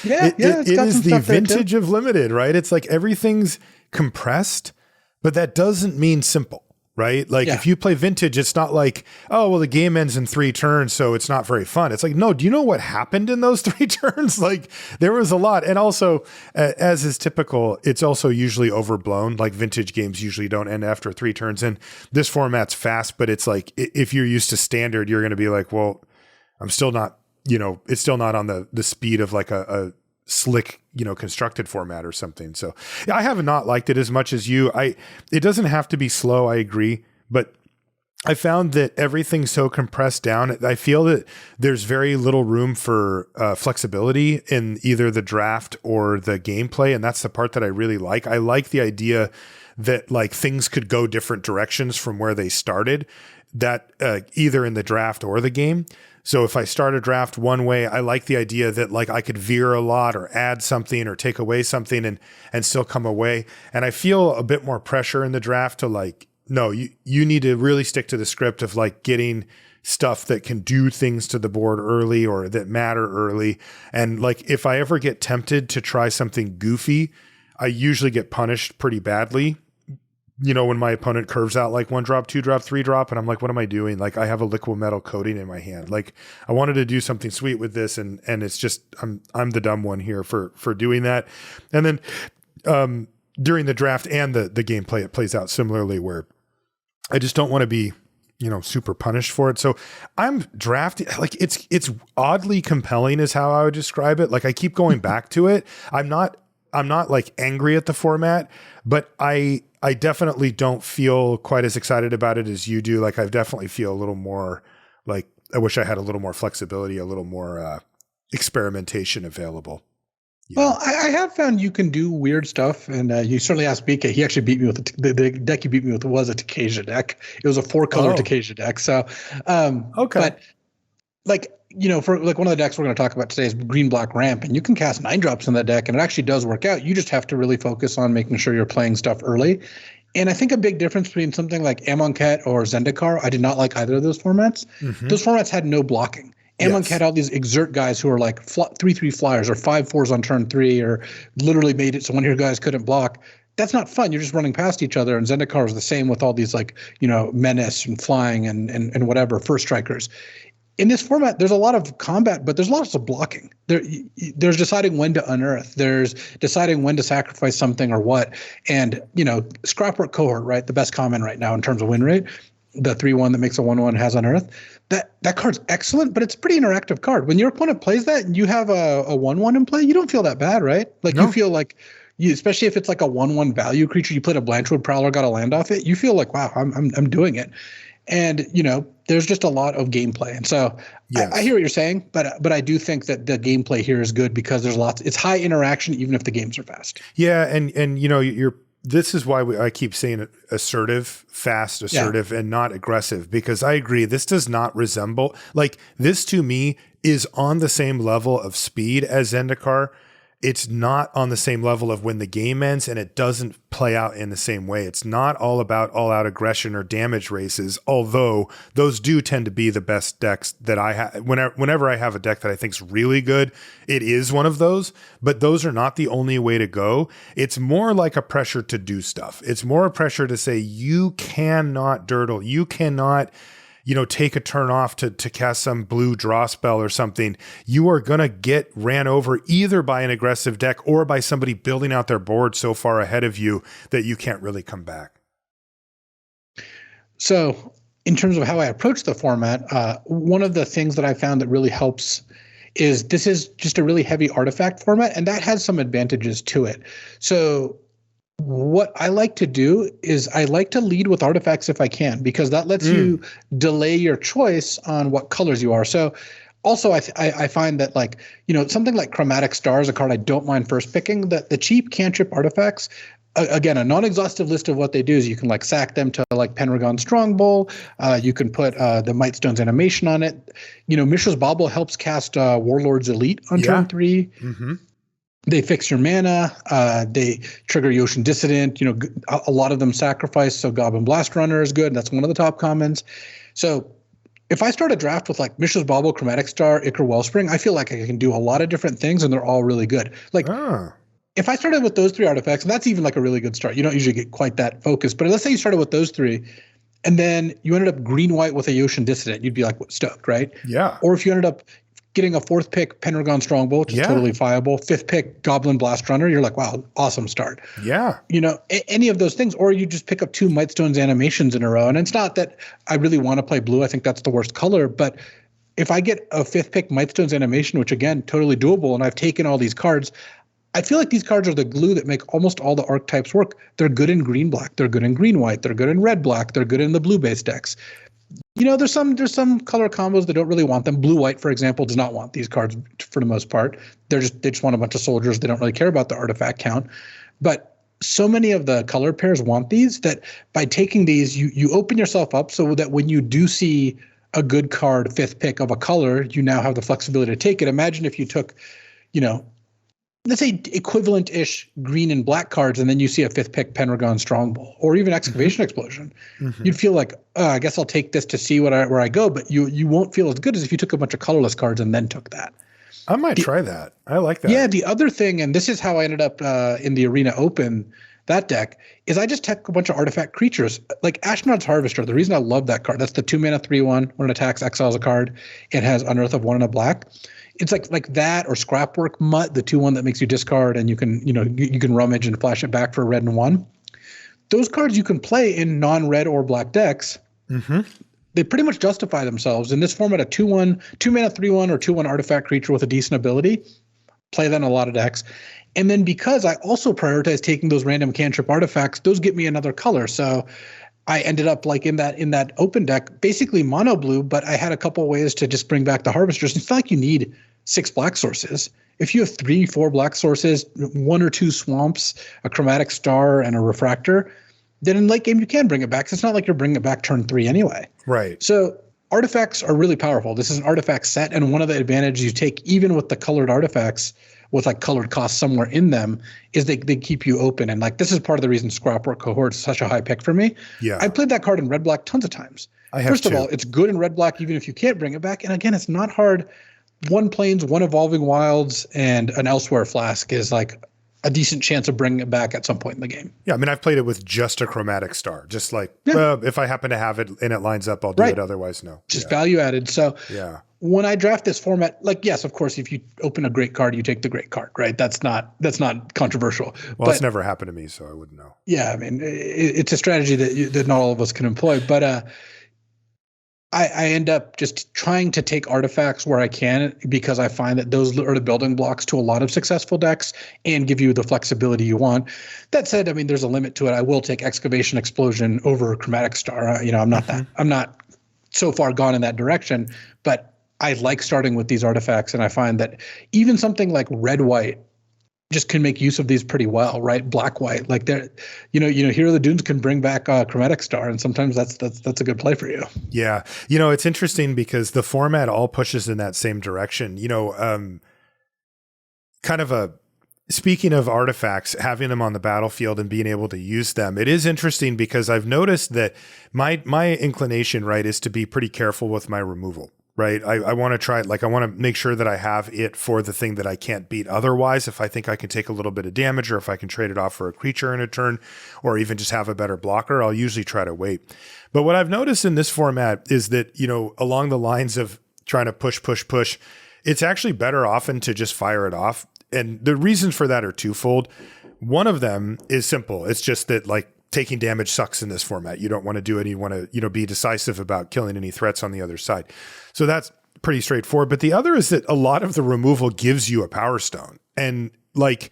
Yeah, it is the Vintage of Limited, right? It's like everything's compressed, but that doesn't mean simple. Right? Like if you play Vintage, it's not like, oh, well, the game ends in 3 turns, so it's not very fun. It's like, no, do you know what happened in those 3 turns? Like there was a lot. And also, as is typical, it's also usually overblown. Like Vintage games usually don't end after 3 turns. And this format's fast, but it's like, if you're used to Standard, you're going to be like, well, I'm still not, it's still not on the speed of like a slick, constructed format or something. So I have not liked it as much as you. It doesn't have to be slow. I agree. But I found that everything's so compressed down. I feel that there's very little room for flexibility in either the draft or the gameplay. And that's the part that I really like. I like the idea that like things could go different directions from where they started, that either in the draft or the game. So if I start a draft one way, I like the idea that like I could veer a lot or add something or take away something and still come away. And I feel a bit more pressure in the draft to like, no, you need to really stick to the script of like getting stuff that can do things to the board early or that matter early. And like, if I ever get tempted to try something goofy, I usually get punished pretty badly. When my opponent curves out like 1 drop, 2 drop, 3 drop, and I'm like, what am I doing? Like I have a liquid metal coating in my hand. Like I wanted to do something sweet with this, and it's just I'm the dumb one here for doing that. And then during the draft and the gameplay, it plays out similarly where I just don't want to be super punished for it. So I'm drafting like it's oddly compelling is how I would describe it. Like I keep going back to it. I'm not like angry at the format, but I definitely don't feel quite as excited about it as you do. Like I definitely feel a little more like I wish I had a little more flexibility, a little more experimentation available. Yeah. Well, I have found you can do weird stuff, and you certainly asked BK. He actually beat me with the deck. You beat me with was a Takasia deck. It was a 4-color Takasia deck. So, okay, but like for like one of the decks we're going to talk about today is green black ramp, and you can cast 9 drops in that deck, and it actually does work out. You just have to really focus on making sure you're playing stuff early. And I think a big difference between something like Amonkhet or Zendikar, I did not like either of those formats. Mm-hmm. Those formats had no blocking. Amonkhet had all these exert guys who are like 3/3 flyers or 5/4s on turn 3, or literally made it so one of your guys couldn't block. That's not fun. You're just running past each other. And Zendikar is the same with all these like, menace and flying and whatever, first strikers. In this format, there's a lot of combat, but there's lots of blocking. There's deciding when to unearth. There's deciding when to sacrifice something or what. And, Scrapwork Cohort, right? The best common right now in terms of win rate. The 3/1 that makes a 1/1 has unearth. That card's excellent, but it's a pretty interactive card. When your opponent plays that and you have a 1/1 in play, you don't feel that bad, right? Like you feel like especially if it's like a 1/1 value creature, you played a Blanchwood Prowler, got a land off it, you feel like, wow, I'm doing it. And there's just a lot of gameplay, and so I hear what you're saying, but I do think that the gameplay here is good because there's lots. It's high interaction, even if the games are fast. Yeah, and this is why I keep saying assertive, fast, assertive, and not aggressive, because I agree. This does not resemble, like, this to me is on the same level of speed as Zendikar. It's not on the same level of when the game ends, and it doesn't play out in the same way. It's not all about all out aggression or damage races, although those do tend to be the best decks that I have. Whenever I have a deck that I think is really good, it is one of those, but those are not the only way to go. It's more like a pressure to do stuff. It's more a pressure to say, you cannot dirtle. You cannot, take a turn off to cast some blue draw spell or something. You are going to get ran over either by an aggressive deck or by somebody building out their board so far ahead of you that you can't really come back. So in terms of how I approach the format, one of the things that I found that really helps is this is just a really heavy artifact format, and that has some advantages to it. So what I like to do is I like to lead with artifacts if I can, because that lets you delay your choice on what colors you are. So also I find that, like, something like Chromatic Star is a card I don't mind first picking. The cheap cantrip artifacts, again, a non-exhaustive list of what they do is you can like sack them to like Pendragon Strongbow. You can put the Mightstone's animation on it. Mishra's Bauble helps cast Warlord's Elite on turn 3. Mm-hmm. They fix your mana. They trigger Yotian Dissident. A lot of them sacrifice, so Goblin Blast Runner is good. That's one of the top commons. So if I start a draft with like Mishra's Bauble, Chromatic Star, Ichor Wellspring, I feel like I can do a lot of different things, and they're all really good. Like, if I started with those 3 artifacts, and that's even like a really good start. You don't usually get quite that focused, but let's say you started with those 3, and then you ended up green-white with a Yotian Dissident, you'd be like stoked, right? Yeah. Or if you ended up getting a 4th pick Pendragon Strongbow, which is totally viable, 5th pick Goblin Blast Runner, you're like, wow, awesome start. Yeah. Any of those things, or you just pick up 2 Mightstone's animations in a row. And it's not that I really want to play blue. I think that's the worst color. But if I get a 5th pick Mightstone's animation, which again, totally doable, and I've taken all these cards, I feel like these cards are the glue that make almost all the archetypes work. They're good in green-black. They're good in green-white. They're good in red-black. They're good in the blue-based decks. There's some color combos that don't really want them. Blue-white, for example, does not want these cards for the most part. They just want a bunch of soldiers. They don't really care about the artifact count. But so many of the color pairs want these that by taking these, you open yourself up so that when you do see a good card, 5th pick of a color, you now have the flexibility to take it. Imagine if you took, let's say equivalent-ish green and black cards, and then you see a 5th pick Pendragon Strongbow or even Excavation Explosion. Mm-hmm. You'd feel like, I guess I'll take this to see where I go, but you won't feel as good as if you took a bunch of colorless cards and then took that. I might try that. I like that. Yeah, the other thing, and this is how I ended up in the Arena Open, that deck, is I just took a bunch of artifact creatures. Like Ashnod's Harvester, the reason I love that card, that's the 2-mana 3/1. When it attacks, exiles a card. It has Unearth of 1 and a black. It's like that, or Scrapwork Mutt, the 2/1 that makes you discard and you can rummage and flash it back for a red and 1. Those cards you can play in non-red or black decks. Mm-hmm. They pretty much justify themselves in this format. A 2/1, 2-mana 3/1 or 2/1 artifact creature with a decent ability. Play that in a lot of decks. And then because I also prioritize taking those random cantrip artifacts, those get me another color. So I ended up like in that open deck, basically mono blue, but I had a couple ways to just bring back the harvesters. It's not like you need 6 black sources. If you have 3-4 black sources, 1 or 2 swamps, a Chromatic Star, and a refractor, then in late game you can bring it back. It's not like you're bringing it back turn 3 anyway. Right. So artifacts are really powerful. This is an artifact set, and one of the advantages you take even with the colored artifacts with like colored costs somewhere in them is they keep you open. And like this is part of the reason Scrapwork Cohort is such a high pick for me. Yeah. I played that card in red black tons of times. First of all, it's good in red black even if you can't bring it back. And again, it's not hard. 1 Plains, 1 Evolving Wilds, and an Elsewhere Flask is like a decent chance of bringing it back at some point in the game. Yeah, I mean, I've played it with just a Chromatic Star. Just like, if I happen to have it and it lines up, I'll do it. Otherwise, no. Just value added. So when I draft this format, like, yes, of course, if you open a great card, you take the great card, right? That's not controversial. Well, it's never happened to me, so I wouldn't know. Yeah, I mean, it's a strategy that not all of us can employ. But I end up just trying to take artifacts where I can because I find that those are the building blocks to a lot of successful decks and give you the flexibility you want. That said, I mean, there's a limit to it. I will take Excavation Explosion over Chromatic Star. I'm not so far gone in that direction, but I like starting with these artifacts, and I find that even something like red-white just can make use of these pretty well, right? Black white, like they're, Hero of the Dunes can bring back Chromatic Star, and sometimes that's a good play for you. Yeah, it's interesting because the format all pushes in that same direction. Speaking of artifacts, having them on the battlefield and being able to use them, it is interesting because I've noticed that my inclination, right, is to be pretty careful with my removal. Right. I want to try it. Like I want to make sure that I have it for the thing that I can't beat otherwise. If I think I can take a little bit of damage, or if I can trade it off for a creature in a turn, or even just have a better blocker, I'll usually try to wait. But what I've noticed in this format is that, along the lines of trying to push, it's actually better often to just fire it off. And the reasons for that are twofold. One of them is simple. It's just that like taking damage sucks in this format. You don't want to do it. You want to, be decisive about killing any threats on the other side. So that's pretty straightforward. But the other is that a lot of the removal gives you a power stone, and like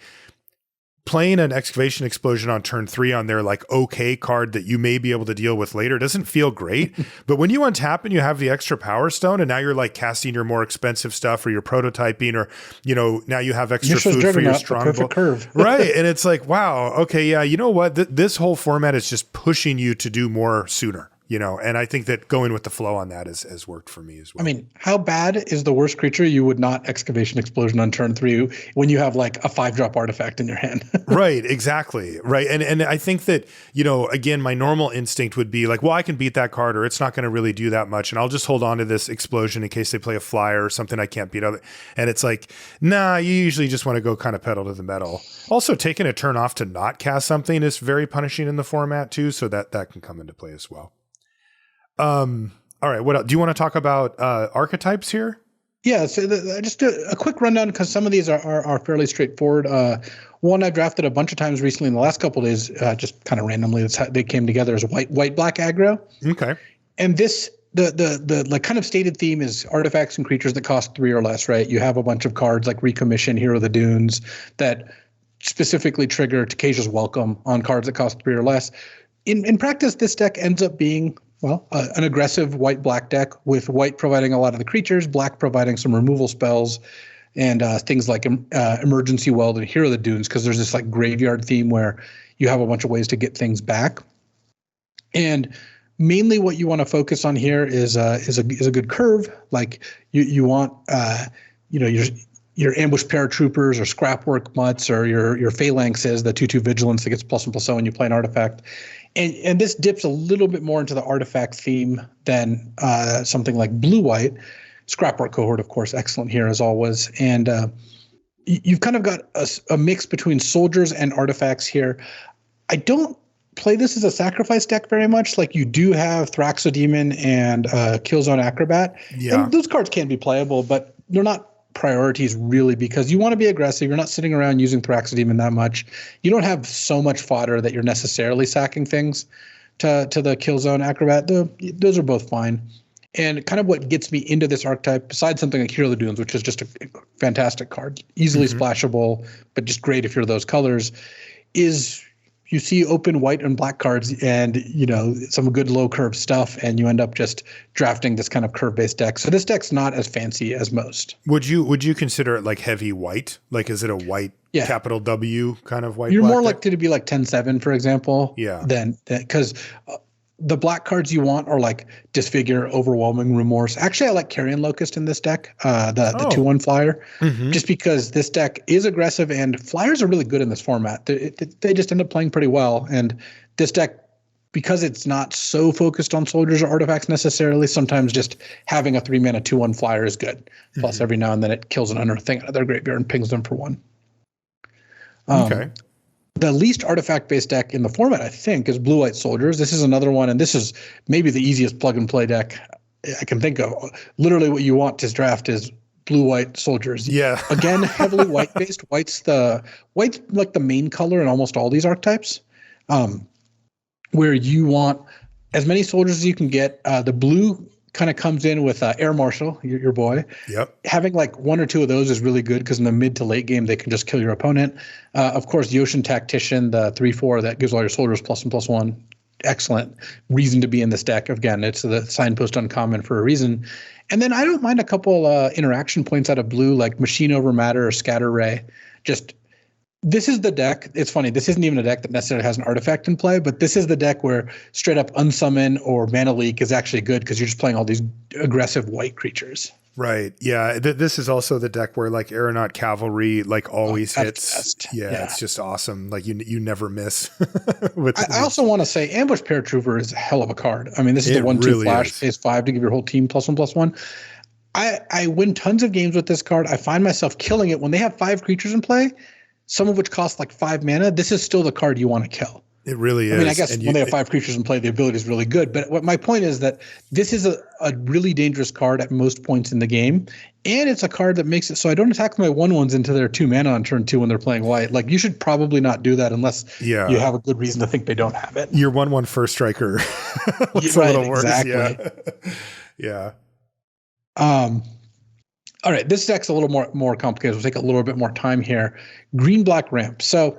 playing an Excavation Explosion on turn 3 on their like okay card that you may be able to deal with later doesn't feel great. But when you untap and you have the extra power stone, and now you're like casting your more expensive stuff, or you're prototyping, or now you have extra food for your strongbow. Curve. Right. And it's like, wow, okay, yeah, you know what? This whole format is just pushing you to do more sooner. And I think that going with the flow on that has worked for me as well. I mean, how bad is the worst creature you would not Excavation Explosion on turn 3 when you have like a 5-drop artifact in your hand? Right, exactly. Right. And I think that, again, my normal instinct would be like, well, I can beat that card, or it's not going to really do that much, and I'll just hold on to this explosion in case they play a flyer or something I can't beat. And it's like, nah, you usually just want to go kind of pedal to the metal. Also, taking a turn off to not cast something is very punishing in the format too, so that can come into play as well. All right. What else? Do you want to talk about archetypes here? Yeah. So just a quick rundown, because some of these are fairly straightforward. One I've drafted a bunch of times recently in the last couple of days, just kind of randomly. That's how they came together as white black aggro. Okay. And this the like kind of stated theme is artifacts and creatures that cost 3 or less. Right. You have a bunch of cards like Recommission, Hero of the Dunes, that specifically trigger Takesha's Welcome on cards that cost 3 or less. In practice, this deck ends up being an aggressive white-black deck, with white providing a lot of the creatures, black providing some removal spells, and things like Emergency Weld and Hero of the Dunes, because there's this like graveyard theme where you have a bunch of ways to get things back. And mainly what you want to focus on here is a good curve. Like you want your ambush paratroopers or scrapwork mutts, or your phalanxes, the 2/2 vigilance that gets +1/+0 when you play an artifact. And this dips a little bit more into the artifact theme than something like blue-white. Scrapwork cohort, of course, excellent here as always. And you've kind of got a mix between soldiers and artifacts here. I don't play this as a sacrifice deck very much. Like, you do have Thraxodemon and Killzone Acrobat. Yeah. And those cards can be playable, but they're not priorities really, because you want to be aggressive. You're not sitting around using Thraxodemon that much. You don't have so much fodder that you're necessarily sacking things to the Killzone Acrobat. Those are both fine. And kind of what gets me into this archetype, besides something like Hero of the Dunes, which is just a fantastic card, easily splashable, but just great if you're those colors, is you see open white and black cards and, some good low curve stuff, and you end up just drafting this kind of curve based deck. So this deck's not as fancy as most. Would you consider it like heavy white? Like, is it a white capital W kind of white? You're more deck? likely to be like 10-7, for example. Yeah. Than because the black cards you want are like Disfigure, Overwhelming Remorse. Actually, I like Carrion Locust in this deck, the 2/1 flyer, just because this deck is aggressive, and flyers are really good in this format. They just end up playing pretty well. And this deck, because it's not so focused on soldiers or artifacts necessarily, sometimes just having a 3-mana 2/1 flyer is good. Plus, every now and then it kills an unearthed thing out of their graveyard and pings them for 1. Okay. The least artifact-based deck in the format, I think, is Blue-White Soldiers. This is another one, and this is maybe the easiest plug-and-play deck I can think of. Literally what you want to draft is Blue-White Soldiers. Yeah. Again, heavily white-based. White's like the main color in almost all these archetypes, where you want as many soldiers as you can get. The blue kind of comes in with Air Marshal, your boy. Yep. Having like 1 or 2 of those is really good, because in the mid to late game, they can just kill your opponent. Of course, the Ocean Tactician, the 3/4 that gives all your soldiers +1/+1. Excellent reason to be in this deck. Again, it's the signpost uncommon for a reason. And then I don't mind a couple interaction points out of blue, like Machine Over Matter or Scatter Ray. Just This is the deck. It's funny. This isn't even a deck that necessarily has an artifact in play, but this is the deck where straight up unsummon or mana leak is actually good because you're just playing all these aggressive white creatures. Right. Yeah. This is also the deck where like Aeronaut Cavalry like always hits. Yeah, it's just awesome. Like you never miss. I also want to say Ambush Paratrooper is a hell of a card. I mean, this is the 1/2 really flash, pays 5 to give your whole team +1/+1. I win tons of games with this card. I find myself killing it when they have 5 creatures in play, some of which cost like 5 mana. This is still the card you want to kill. It really is. I mean, I guess when they have 5 creatures in play, the ability is really good. But what my point is that this is a really dangerous card at most points in the game. And it's a card that makes it so I don't attack my 1/1s into their 2 mana on turn 2 when they're playing white. Like, you should probably not do that unless you have a good reason to think they don't have it. Your 1/1 first striker. What's right, a little worse. exactly. Yeah. All right, this deck's a little more complicated. We'll take a little bit more time here. Green-black ramp. So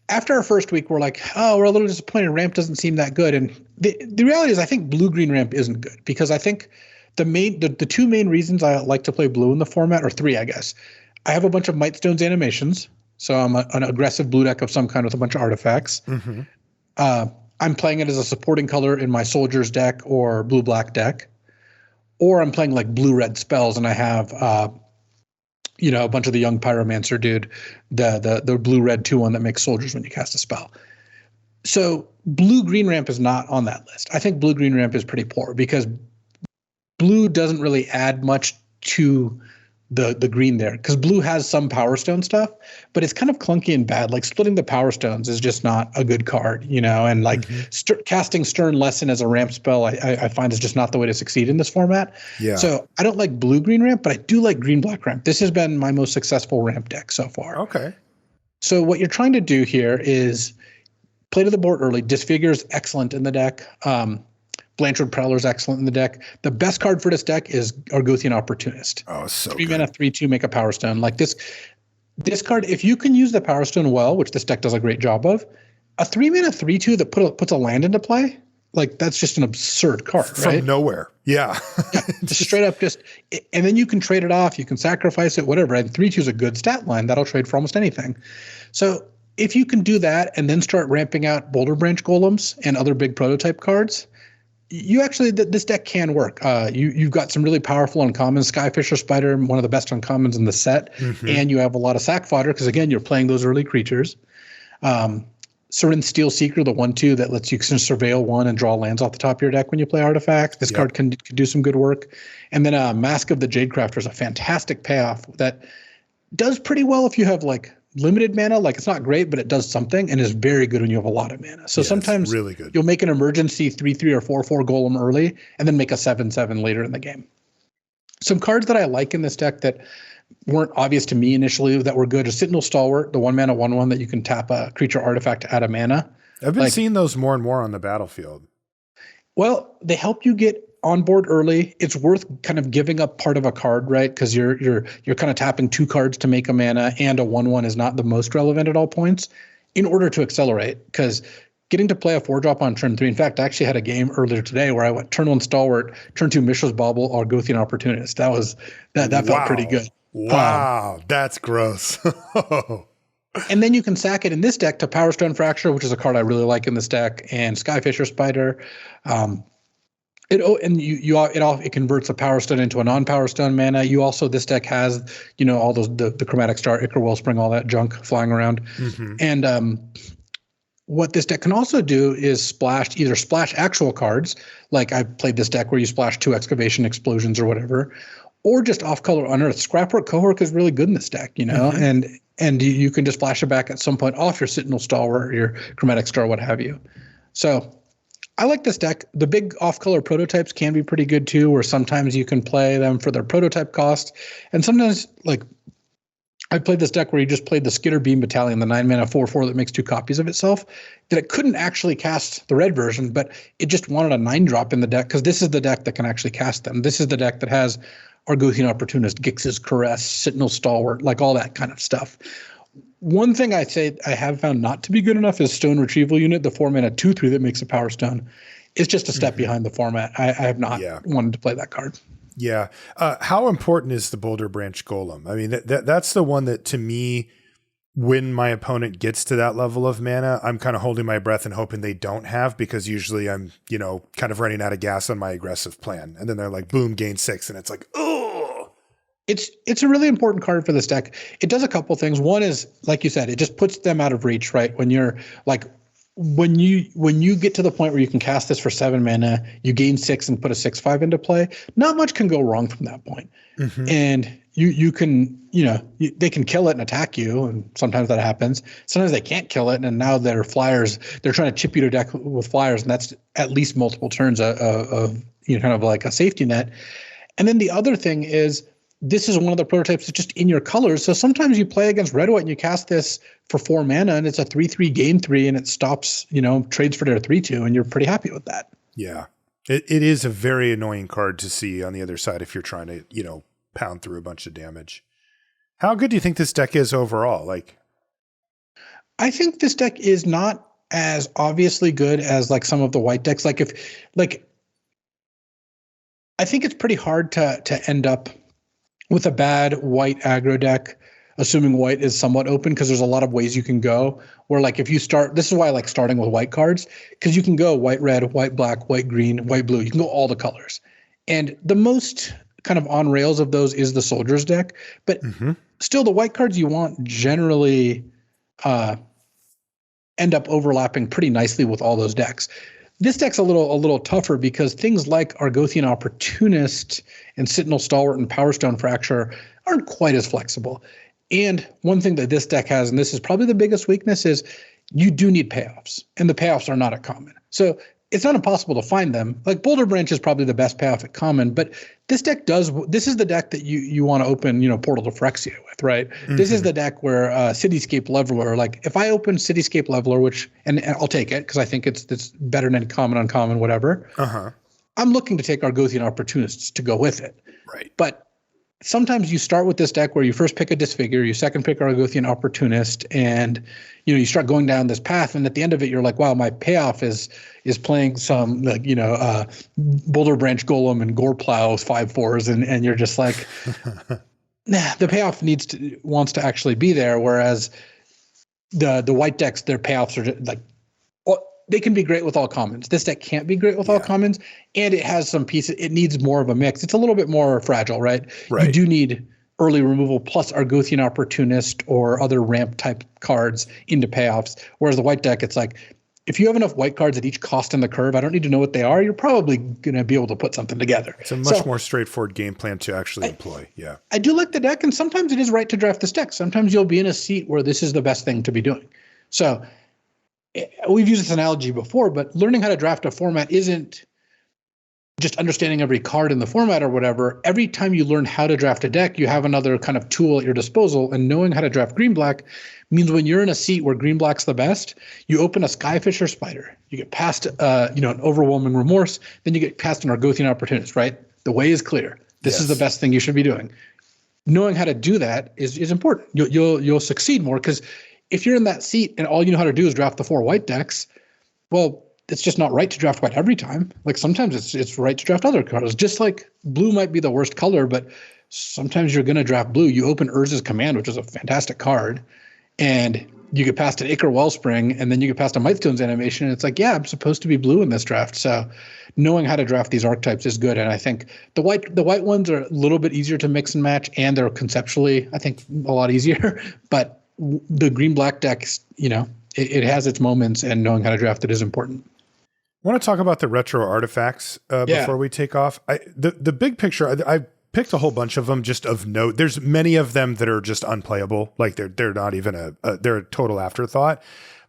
after our first week, we're like, oh, we're a little disappointed. Ramp doesn't seem that good. And the reality is I think blue-green ramp isn't good because I think the 2 main reasons I like to play blue in the format, or 3, I guess. I have a bunch of Mightstone's animations. So I'm an aggressive blue deck of some kind with a bunch of artifacts. Mm-hmm. I'm playing it as a supporting color in my soldiers deck or blue-black deck. Or I'm playing like blue-red spells, and I have, a bunch of the young pyromancer dude, the blue-red 2/1 that makes soldiers when you cast a spell. So blue-green ramp is not on that list. I think blue-green ramp is pretty poor because blue doesn't really add much to the green there, because blue has some Power Stone stuff, but it's kind of clunky and bad. Like splitting the Power Stones is just not a good card, and like casting Stern Lesson as a ramp spell, I find is just not the way to succeed in this format. Yeah. So I don't like blue-green ramp, but I do like green-black ramp. This has been my most successful ramp deck so far. Okay. So what you're trying to do here is play to the board early. Disfigure is excellent in the deck. Blanchard Prowler is excellent in the deck. The best card for this deck is Argothian Opportunist. Oh, so 3 mana, 3/2, make a Power Stone. Like this card, if you can use the Power Stone well, which this deck does a great job of, a 3 mana, 3/2 that puts a land into play, like that's just an absurd card, right? From nowhere. Yeah. Just straight up and then you can trade it off. You can sacrifice it, whatever. And 3/2 is a good stat line. That'll trade for almost anything. So if you can do that and then start ramping out Boulder Branch Golems and other big prototype cards, this deck can work. You've got some really powerful uncommons. Skyfisher Spider, one of the best uncommons in the set, and you have a lot of sack fodder because again, you're playing those early creatures. Cerin Steel Seeker, the 1/2 that lets you surveil 1 and draw lands off the top of your deck when you play artifacts. This card can do some good work. And then Mask of the Jadecrafter is a fantastic payoff that does pretty well if you have like limited mana. Like it's not great, but it does something and is very good when you have a lot of mana. So sometimes really good. You'll make an emergency 3/3 or 4/4 golem early and then make a 7/7 later in the game. Some cards that I like in this deck that weren't obvious to me initially that were good is Sentinel Stalwart, the 1 mana 1/1 that you can tap a creature artifact to add a mana. I've been seeing those more and more on the battlefield. Well, they help you get on board early. It's worth kind of giving up part of a card, right? Because you're kind of tapping 2 cards to make a mana, and a 1/1 is not the most relevant at all points in order to accelerate. Because getting to play a 4-drop on turn 3. In fact, I actually had a game earlier today where I went turn 1 Stalwart, turn 2 Mishra's Bauble, Argothian Opportunist. That felt pretty good. Wow, that's gross. And then you can sack it in this deck to Power Stone Fracture, which is a card I really like in this deck, and Skyfisher Spider. It converts a Power Stone into a non-Power Stone mana. This deck has, all those the Chromatic Star, Ichor Wellspring, all that junk flying around. And what this deck can also do is splash actual cards. Like I played this deck where you splash 2 Excavation Explosions or whatever, or just off color Unearth. Scrapwork Cohort is really good in this deck, and you can just flash it back at some point off your Sentinel Stalwart or your Chromatic Star, what have you. So I like this deck. The big off-color prototypes can be pretty good too, where sometimes you can play them for their prototype cost. And sometimes, like, I played this deck where you just played the Skitter Beam Battalion, the 9 mana 4/4 that makes 2 copies of itself, that it couldn't actually cast the red version, but it just wanted a 9-drop in the deck because this is the deck that can actually cast them. This is the deck that has Argothian Opportunist, Gix's Caress, Sentinel Stalwart, like all that kind of stuff. One thing I say I have found not to be good enough is Stone Retrieval Unit, the 4 mana 2/3 that makes a Power Stone. It's just a step behind the format. I have not wanted to play that card. Yeah. How important is the Boulder Branch Golem? I mean, that's the one that to me when my opponent gets to that level of mana, I'm kind of holding my breath and hoping they don't have, because usually I'm, kind of running out of gas on my aggressive plan. And then they're like, boom, gain 6. And it's like, oh, it's a really important card for this deck. It does a couple things. One is, like you said, it just puts them out of reach, right? When you're like, when you get to the point where you can cast this for 7 mana, you gain 6 and put a 6/5 into play. Not much can go wrong from that point. Mm-hmm. And you can, they can kill it and attack you, and sometimes that happens. Sometimes they can't kill it, and now they're flyers. They're trying to chip you to deck with flyers, and that's at least multiple turns of kind of like a safety net. And then the other thing is, this is one of the prototypes that's just in your colors. So sometimes you play against red, white, and you cast this for 4 mana, and it's a 3/3 gain 3, and it stops, trades for their 3/2, and you're pretty happy with that. Yeah. It is a very annoying card to see on the other side if you're trying to, pound through a bunch of damage. How good do you think this deck is overall? I think this deck is not as obviously good as like some of the white decks. I think it's pretty hard to end up with a bad white aggro deck, assuming white is somewhat open, because there's a lot of ways you can go. Where like if you start, this is why I like starting with white cards, because you can go white, red, white, black, white, green, white, blue. You can go all the colors. And the most kind of on rails of those is the soldiers deck. But still, the white cards you want generally end up overlapping pretty nicely with all those decks. This deck's a little tougher because things like Argothian Opportunist and Sentinel Stalwart and Power Stone Fracture aren't quite as flexible. And one thing that this deck has, and this is probably the biggest weakness, is you do need payoffs, and the payoffs are not at common. So it's not impossible to find them. Like Boulder Branch is probably the best payoff at common, but this deck this is the deck that you want to open, Portal to Phyrexia with, right? Mm-hmm. This is the deck where Cityscape Leveler, like if I open Cityscape Leveler, and I'll take it because I think it's better than common, uncommon, whatever. I'm looking to take Argothian Opportunists to go with it. Right. But sometimes you start with this deck where you first pick a Disfigure, you second pick Argothian Opportunist, and you start going down this path, and at the end of it, you're like, wow, my payoff is playing some Boulder Branch Golem and Gore Plow 5/4s, and you're just like, nah, the payoff wants to actually be there. Whereas the white decks, their payoffs are just like, they can be great with all commons. This deck can't be great with all commons, and it has some pieces. It needs more of a mix. It's a little bit more fragile, right? You do need early removal plus Argothian Opportunist or other ramp type cards into payoffs. Whereas the white deck, it's like, if you have enough white cards at each cost in the curve, I don't need to know what they are. You're probably going to be able to put something together. It's a much more straightforward game plan to actually employ. Yeah. I do like the deck, and sometimes it is right to draft this deck. Sometimes you'll be in a seat where this is the best thing to be doing. So we've used this analogy before, but learning how to draft a format isn't just understanding every card in the format or whatever. Every time you learn how to draft a deck, you have another kind of tool at your disposal, and knowing how to draft green-black means when you're in a seat where green-black's the best, you open a Skyfisher Spider, you get past an Overwhelming Remorse, then you get past an Argothian Opportunist, right? The way is clear. This is the best thing you should be doing. Knowing how to do that is important. You'll succeed more, because if you're in that seat and all you know how to do is draft the 4 white decks, well, it's just not right to draft white every time. Like sometimes it's right to draft other colors. Just like blue might be the worst color, but sometimes you're going to draft blue. You open Urza's Command, which is a fantastic card, and you get past an Acre Wellspring, and then you get past a Mightstone's animation, and it's like, yeah, I'm supposed to be blue in this draft. So knowing how to draft these archetypes is good, and I think the white ones are a little bit easier to mix and match, and they're conceptually, I think, a lot easier. But the green-black decks, it has its moments, and knowing how to draft it is important. I want to talk about the retro artifacts before we take off. The big picture, I picked a whole bunch of them just of note. There's many of them that are just unplayable. Like they're not even they're a total afterthought.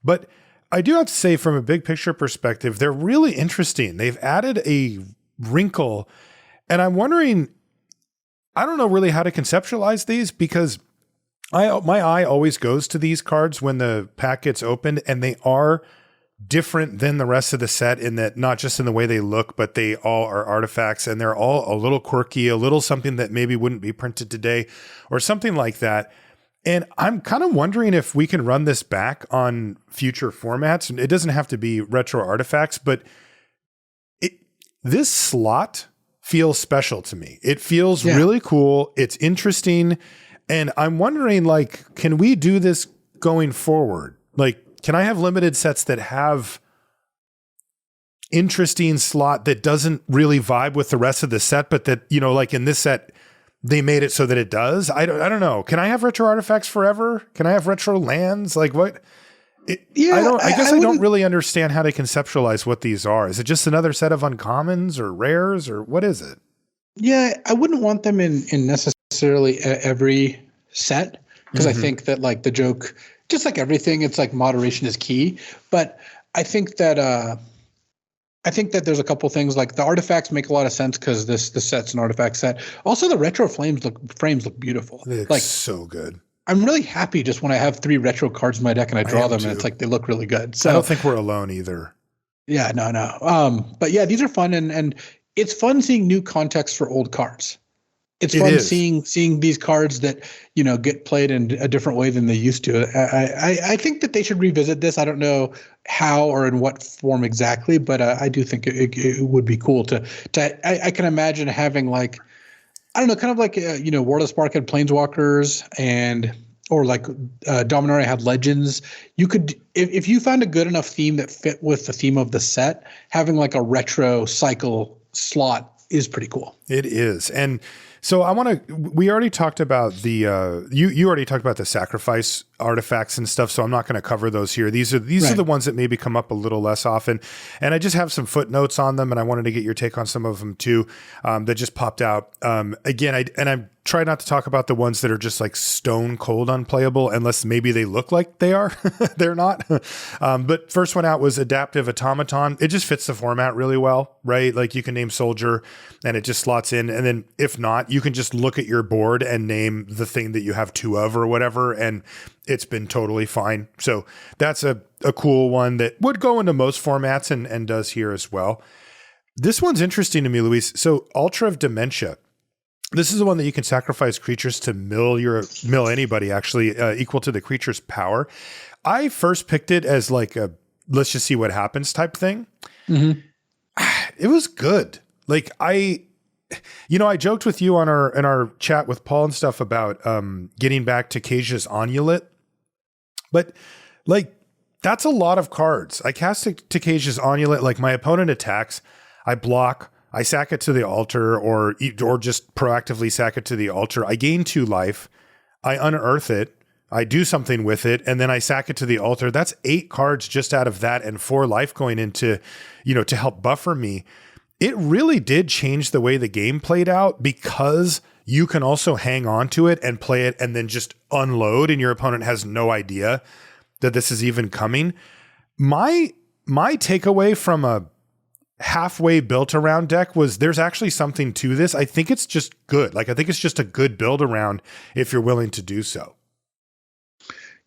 But I do have to say, from a big picture perspective, they're really interesting. They've added a wrinkle, and I'm wondering, I don't know really how to conceptualize these, because my eye always goes to these cards when the pack gets opened, and they are different than the rest of the set, in that not just in the way they look, but they all are artifacts, and they're all a little quirky, a little something that maybe wouldn't be printed today or something like that. And I'm kind of wondering if we can run this back on future formats. And it doesn't have to be retro artifacts, but this slot feels special to me. It feels really cool. It's interesting. And I'm wondering, like, can we do this going forward? Like, can I have limited sets that have interesting slot that doesn't really vibe with the rest of the set, but that, you know, like in this set, they made it so that it does? I don't know. Can I have retro artifacts forever? Can I have retro lands? Like what? I don't really understand how to conceptualize what these are. Is it just another set of uncommons or rares, or what is it? Yeah, I wouldn't want them in necessarily every set, because I think that like the joke, just like everything, it's like moderation is key. But I think that there's a couple things, like the artifacts make a lot of sense because the set's an artifact set. Also, the retro frames look beautiful. It's like so good. I'm really happy just when I have 3 retro cards in my deck and I draw them and it's like they look really good. So I don't think we're alone either. Yeah, no. But yeah, these are fun, and it's fun seeing new context for old cards. It's fun seeing these cards that, you know, get played in a different way than they used to. I think that they should revisit this. I don't know how or in what form exactly, but I do think it would be cool to. I can imagine having like, I don't know, kind of like you know, World of Spark had Planeswalkers, or like Dominaria had Legends. You could, if you found a good enough theme that fit with the theme of the set, having like a retro cycle slot is pretty cool. It is. And so we already talked about the, you already talked about the sacrifice artifacts and stuff. So I'm not going to cover those here. These are the ones that maybe come up a little less often. And I just have some footnotes on them, and I wanted to get your take on some of them too, that just popped out. Again, I'm try not to talk about the ones that are just like stone cold unplayable, unless maybe they look like they are. They're not. But first one out was Adaptive Automaton. It just fits the format really well, right? Like you can name Soldier and it just slots in. And then if not, you can just look at your board and name the thing that you have 2 of or whatever, and it's been totally fine. So that's a cool one that would go into most formats and does here as well. This one's interesting to me, Luis. So Ultra of Dementia. This is the one that you can sacrifice creatures to mill anybody, actually, equal to the creature's power. I first picked it as like a let's just see what happens type thing. Mm-hmm. It was good. Like I joked with you in our chat with Paul and stuff about getting back to Kaja's Onulet, but like that's a lot of cards. I cast Kaja's Onulet, like my opponent attacks, I block, I sack it to the altar, or just proactively sack it to the altar. I gain 2 life. I unearth it. I do something with it, and then I sack it to the altar. That's 8 cards just out of that, and 4 life going into, to help buffer me. It really did change the way the game played out, because you can also hang on to it and play it and then just unload, and your opponent has no idea that this is even coming. My takeaway from a halfway built around deck was there's actually something to this. I think it's just good. Like, I think it's just a good build around if you're willing to do so.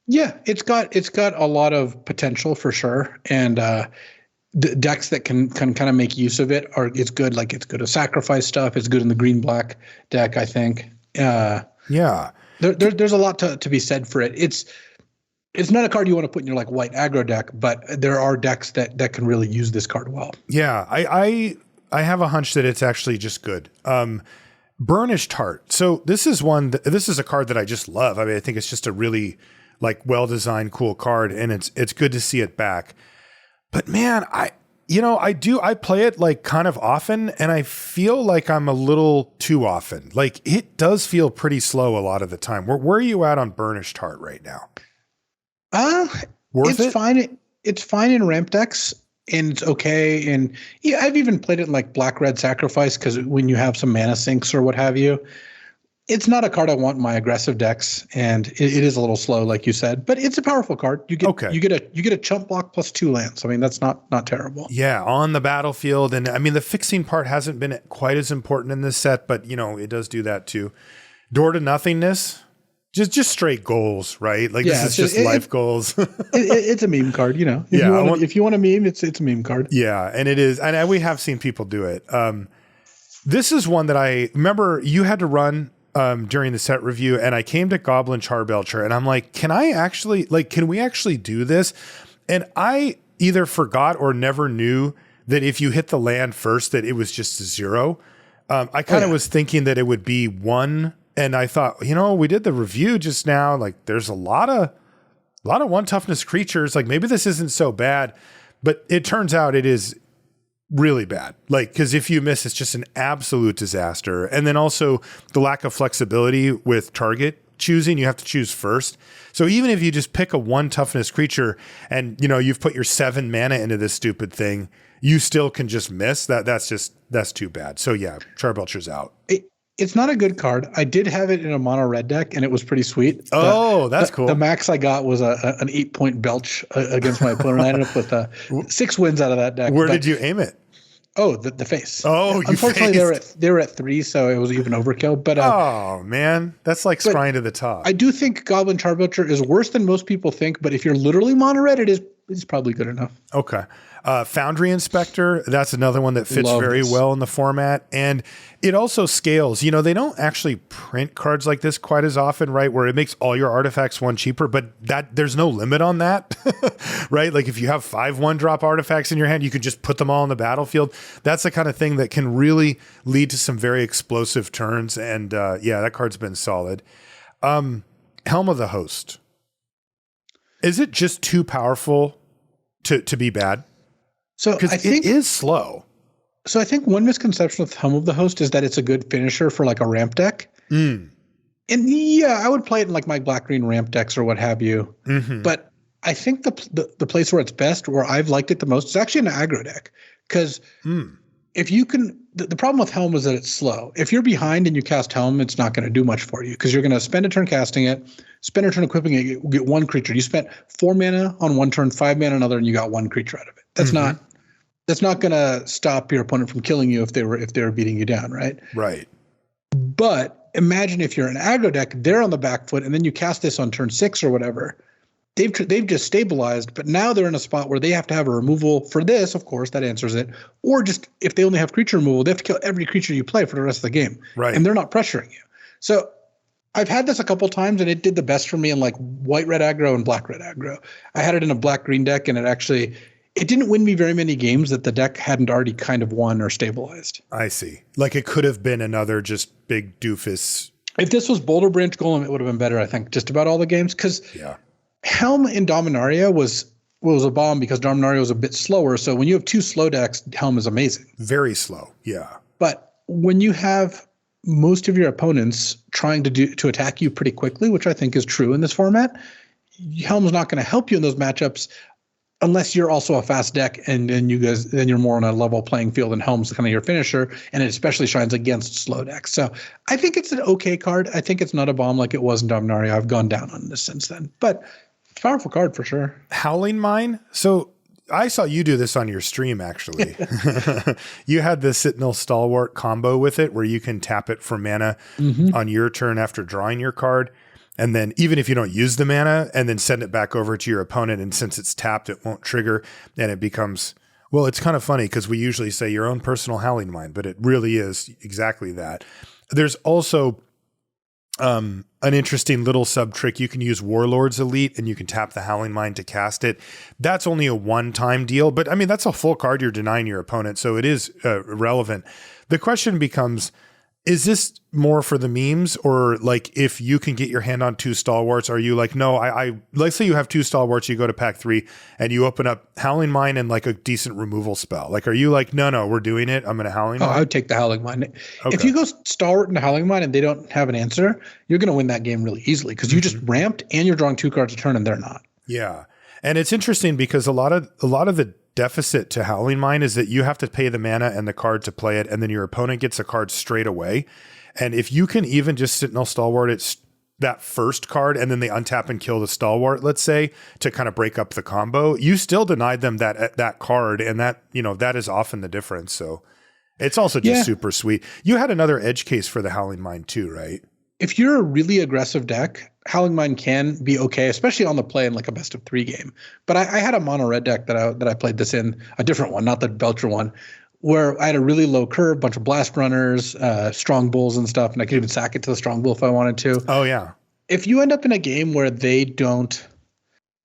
Yeah, it's got a lot of potential for sure. And the decks that can kind of make use of it's good. Like, it's good to sacrifice stuff. It's good in the green-black deck, I think. Yeah. There's a lot to be said for it. It's not a card you want to put in your like white aggro deck, but there are decks that can really use this card well. Yeah, I have a hunch that it's actually just good. Burnished Heart. So this is a card that I just love. I mean, I think it's just a really like well-designed, cool card, and it's good to see it back. But man, I play it like kind of often, and I feel like I'm a little too often. Like, it does feel pretty slow a lot of the time. Where are you at on Burnished Heart right now? It's fine. It's fine in ramp decks, and it's okay. And yeah, I've even played it in like Black-Red Sacrifice, because when you have some mana sinks or what have you, it's not a card I want in my aggressive decks, and it is a little slow, like you said. But it's a powerful card. You get a chump block plus 2 lands. I mean, that's not terrible. Yeah, on the battlefield, and I mean the fixing part hasn't been quite as important in this set, but it does do that too. Door to Nothingness. Just straight goals, right? Like, this is just life goals. It's a meme card, If you want a meme, it's a meme card. Yeah, and it is, and we have seen people do it. This is one that I remember you had to run during the set review, and I came to Goblin Charbelcher, and I'm like, can we actually do this? And I either forgot or never knew that if you hit the land first, that it was just a 0. I kind of was thinking that it would be 1. And I thought, we did the review just now. Like, there's a lot of a lot of one toughness creatures. Like maybe this isn't so bad, but it turns out it is really bad. Like, because if you miss, it's just an absolute disaster. And then also the lack of flexibility with target choosing, you have to choose first. So even if you just pick a one toughness creature and, you know, you've put your 7 mana into this stupid thing, you still can just miss. That's too bad. So yeah, Charbelcher's out. It's not a good card. I did have it in a mono red deck, and it was pretty sweet. That's cool. The max I got was an 8-point belch against my opponent. I ended up with 6 wins out of that deck. Where did you aim it? Oh, the face. Oh, unfortunately they were at 3, so it was even overkill. But oh man, that's like scrying to the top. I do think Goblin Charbelcher is worse than most people think, but if you're literally mono red, it's probably good enough. Okay. Foundry Inspector, that's another one that fits very well in the format. And it also scales. You know, they don't actually print cards like this quite as often, right? Where it makes all your artifacts 1 cheaper, but there's no limit on that, right? Like if you have 5 1-drop artifacts in your hand, you can just put them all on the battlefield. That's the kind of thing that can really lead to some very explosive turns. And yeah, that card's been solid. Helm of the Host. Is it just too powerful to be bad? So because it is slow. So I think one misconception with Helm of the Host is that it's a good finisher for like a ramp deck. And yeah, I would play it in like my black-green ramp decks or what have you. But I think the place where it's best, where I've liked it the most, is actually an aggro deck. Because if you can, the problem with Helm is that it's slow. If you're behind and you cast Helm, it's not going to do much for you because you're going to spend a turn casting it, spend a turn equipping it, you get 1 creature. You spent 4 mana on 1 turn, 5 mana another, and you got 1 creature out of it. That's not going to stop your opponent from killing you if they were beating you down, right? Right. But imagine if you're an aggro deck, they're on the back foot, and then you cast this on turn 6 or whatever. They've just stabilized, but now they're in a spot where they have to have a removal for this. Of course, that answers it. Or just if they only have creature removal, they have to kill every creature you play for the rest of the game. Right. And they're not pressuring you. So I've had this a couple times, and it did the best for me in like white-red aggro and black-red aggro. I had it in a black-green deck, and it didn't win me very many games that the deck hadn't already kind of won or stabilized. I see. Like it could have been another just big doofus. If this was Boulder Branch Golem, it would have been better, I think, just about all the games. Because Helm in Dominaria was a bomb because Dominaria was a bit slower. So when you have 2 slow decks, Helm is amazing. Very slow, yeah. But when you have most of your opponents trying to attack you pretty quickly, which I think is true in this format, Helm's not going to help you in those matchups unless you're also a fast deck and then you're more on a level playing field and Helm's kind of your finisher, and it especially shines against slow decks. So I think it's an okay card. I think it's not a bomb like it was in Dominaria. I've gone down on this since then, but it's a powerful card for sure. Howling Mine. So I saw you do this on your stream, actually. You had the Sentinel Stalwart combo with it where you can tap it for mana on your turn after drawing your card. And then even if you don't use the mana and then send it back over to your opponent, and since it's tapped, it won't trigger, and it becomes, well, it's kind of funny because we usually say your own personal Howling Mine, but it really is exactly that. There's also an interesting little sub trick. You can use Warlord's Elite and you can tap the Howling Mine to cast it. That's only a one-time deal, but I mean, that's a full card you're denying your opponent, so it is relevant. The question becomes, is this more for the memes, or like if you can get your hand on 2 stalwarts, are you like, no, I let's say you have 2 stalwarts, you go to pack 3 and you open up Howling Mine and like a decent removal spell. Like, are you like, no, we're doing it, I'm going to Howling Mine? I would take the Howling Mine. Okay. If you go stalwart into Howling Mine and they don't have an answer, you're going to win that game really easily because you just ramped and you're drawing 2 cards a turn and they're not. Yeah. And it's interesting because a lot of the deficit to Howling Mine is that you have to pay the mana and the card to play it, and then your opponent gets a card straight away. And if you can even just Sentinel Stalwart, it's that first card, and then they untap and kill the Stalwart, let's say, to kind of break up the combo, you still denied them that card, and that, you know, that is often the difference. So it's also just super sweet. You had another edge case for the Howling Mine too, right? If you're a really aggressive deck, Howling Mine can be okay, especially on the play in like a best of 3 game. But I had a mono red deck that I played this in, a different one, not the Belcher one, where I had a really low curve, bunch of blast runners, strong bulls and stuff, and I could even sack it to the strong bull if I wanted to. Oh yeah. If you end up in a game where they don't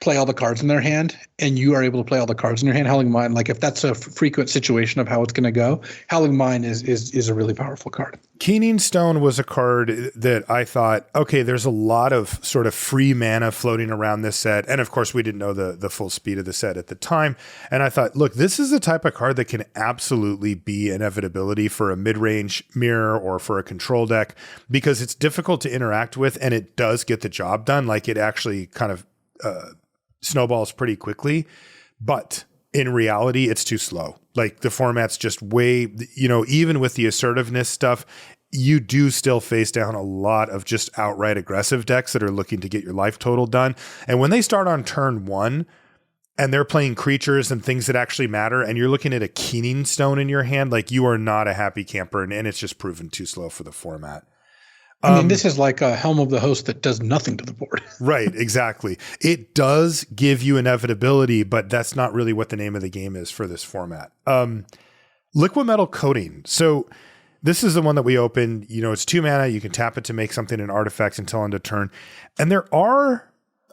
play all the cards in their hand, and you are able to play all the cards in your hand. Howling Mine, like if that's a frequent situation of how it's going to go, Howling Mine is a really powerful card. Keening Stone was a card that I thought, okay, there's a lot of sort of free mana floating around this set. And of course, we didn't know the full speed of the set at the time. And I thought, look, this is the type of card that can absolutely be inevitability for a mid-range mirror or for a control deck, because it's difficult to interact with and it does get the job done. Like it actually kind of snowballs pretty quickly, but in reality, it's too slow. Like the format's just way, even with the assertiveness stuff, you do still face down a lot of just outright aggressive decks that are looking to get your life total done. And when they start on turn 1 and they're playing creatures and things that actually matter, and you're looking at a Keening Stone in your hand, like you are not a happy camper, and it's just proven too slow for the format. I mean, this is like a Helm of the Host that does nothing to the board. Right, exactly. It does give you inevitability, but that's not really what the name of the game is for this format. Liquid Metal Coating. So this is the one that we opened. It's 2 mana. You can tap it to make something an artifact until end of turn. And there are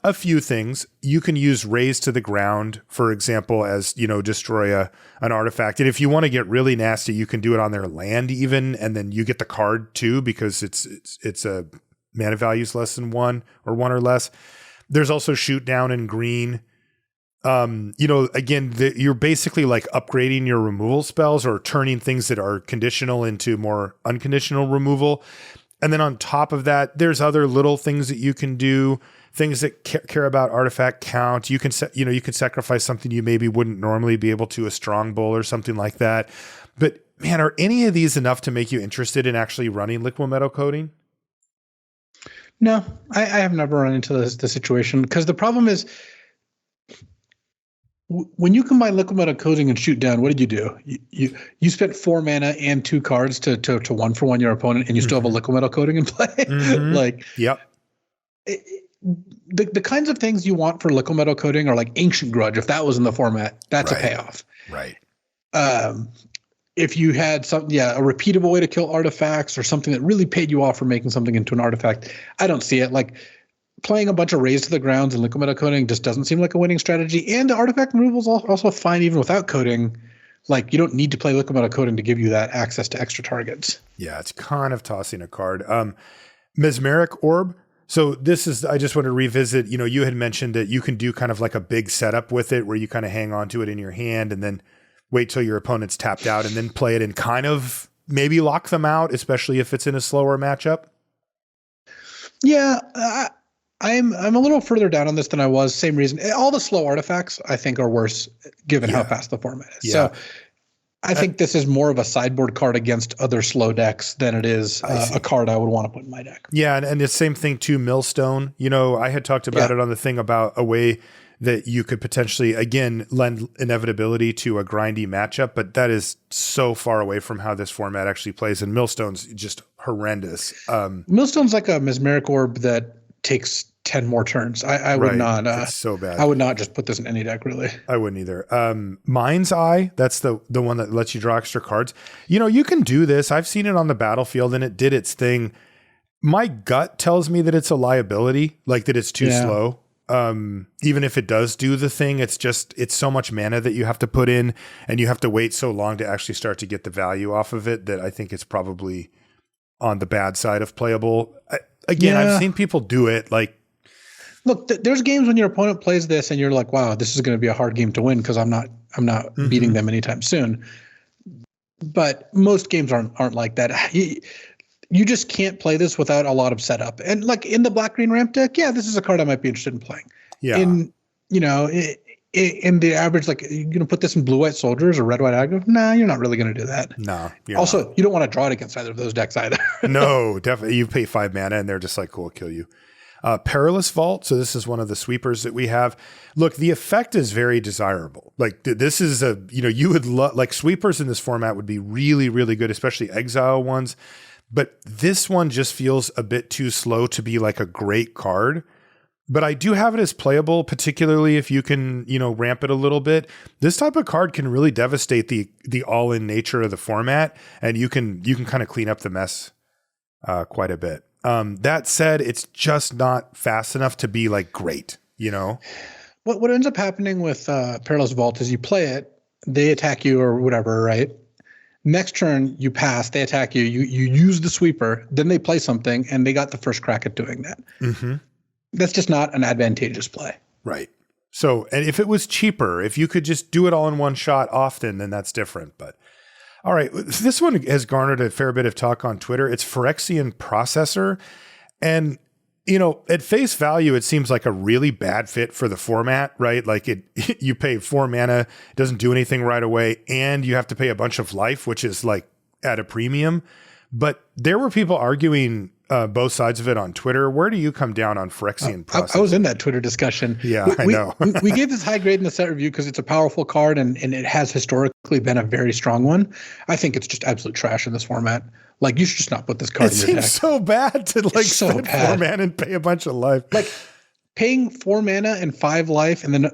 a few things. You can use Raise to the Ground, for example, as, destroy an artifact. And if you want to get really nasty, you can do it on their land even, and then you get the card too, because it's a mana values less than 1 or 1 or less. There's also Shoot Down in green. Again, you're basically like upgrading your removal spells or turning things that are conditional into more unconditional removal. And then on top of that, there's other little things that you can do. Things that care about artifact count. You can sacrifice something you maybe wouldn't normally be able to, a strong bull or something like that. But man, are any of these enough to make you interested in actually running Liquid Metal Coating? No, I have never run into the situation, because the problem is when you combine Liquid Metal Coating and Shoot Down, what did you do? You spent 4 mana and 2 cards to 1-for-1 your opponent, and you still have a Liquid Metal Coating in play. Like, yep. The kinds of things you want for Liquid Metal Coating are like Ancient Grudge. If that was in the format, that's right. A payoff. Right. If you had a repeatable way to kill artifacts, or something that really paid you off for making something into an artifact, I don't see it. Like playing a bunch of Raise to the Grounds and Liquid Metal Coating just doesn't seem like a winning strategy. And the artifact removal is also fine even without coating. Like you don't need to play Liquid Metal Coating to give you that access to extra targets. Yeah, it's kind of tossing a card. Mesmeric Orb. So I just want to revisit, you had mentioned that you can do kind of like a big setup with it where you kind of hang on to it in your hand and then wait till your opponent's tapped out and then play it and kind of maybe lock them out, especially if it's in a slower matchup. Yeah, I'm a little further down on this than I was. Same reason. All the slow artifacts I think are worse given how fast the format is. Yeah. So I think this is more of a sideboard card against other slow decks than it is a card I would want to put in my deck. Yeah, and the same thing too, Millstone. I had talked about it on the thing about a way that you could potentially, again, lend inevitability to a grindy matchup, but that is so far away from how this format actually plays, and Millstone's just horrendous. Millstone's like a Mesmeric Orb that takes 10 more turns. I would not. It's so bad. I would not just put this in any deck, really. I wouldn't either. Mind's Eye, that's the one that lets you draw extra cards. You can do this. I've seen it on the battlefield and it did its thing. My gut tells me that it's a liability, like that it's too slow. Even if it does do the thing, it's so much mana that you have to put in and you have to wait so long to actually start to get the value off of it that I think it's probably on the bad side of playable. I've seen people do it. Like, look, there's games when your opponent plays this and you're like, wow, this is going to be a hard game to win because I'm not beating them anytime soon. But most games aren't like that. You just can't play this without a lot of setup. And like in the black-green ramp deck, this is a card I might be interested in playing. Yeah. In the average, like you're going to put this in blue-white soldiers or red-white aggro? Nah, you're not really going to do that. No. Also, you don't want to draw it against either of those decks either. No, definitely. You pay 5 mana and they're just like, cool, kill you. Perilous Vault. So this is one of the sweepers that we have. Look, the effect is very desirable. Like this is you would love, like sweepers in this format would be really, really good, especially exile ones. But this one just feels a bit too slow to be like a great card. But I do have it as playable, particularly if you can, ramp it a little bit. This type of card can really devastate the all-in nature of the format, and you can kind of clean up the mess quite a bit. That said, it's just not fast enough to be like great, what ends up happening with Perilous Vault is you play it, they attack you or whatever, right? Next turn you pass, they attack you, you use the sweeper, then they play something and they got the first crack at doing that. Mm-hmm. That's just not an advantageous play. Right. So, and if it was cheaper, if you could just do it all in one shot often, then that's different. But all right, this one has garnered a fair bit of talk on Twitter. It's Phyrexian Processor. And, you know, at face value, it seems like a really bad fit for the format, right? Like you pay 4 mana, it doesn't do anything right away, and you have to pay a bunch of life, which is like at a premium. But there were people arguing both sides of it on Twitter. Where do you come down on Phyrexian Processor? I was in that Twitter discussion. Yeah, I know. we gave this high grade in the set review because it's a powerful card and it has historically been a very strong one. I think it's just absolute trash in this format. Like, you should just not put this card in your deck. It seems so bad to like spend 4 mana and pay a bunch of life. Like paying 4 mana and 5 life, and then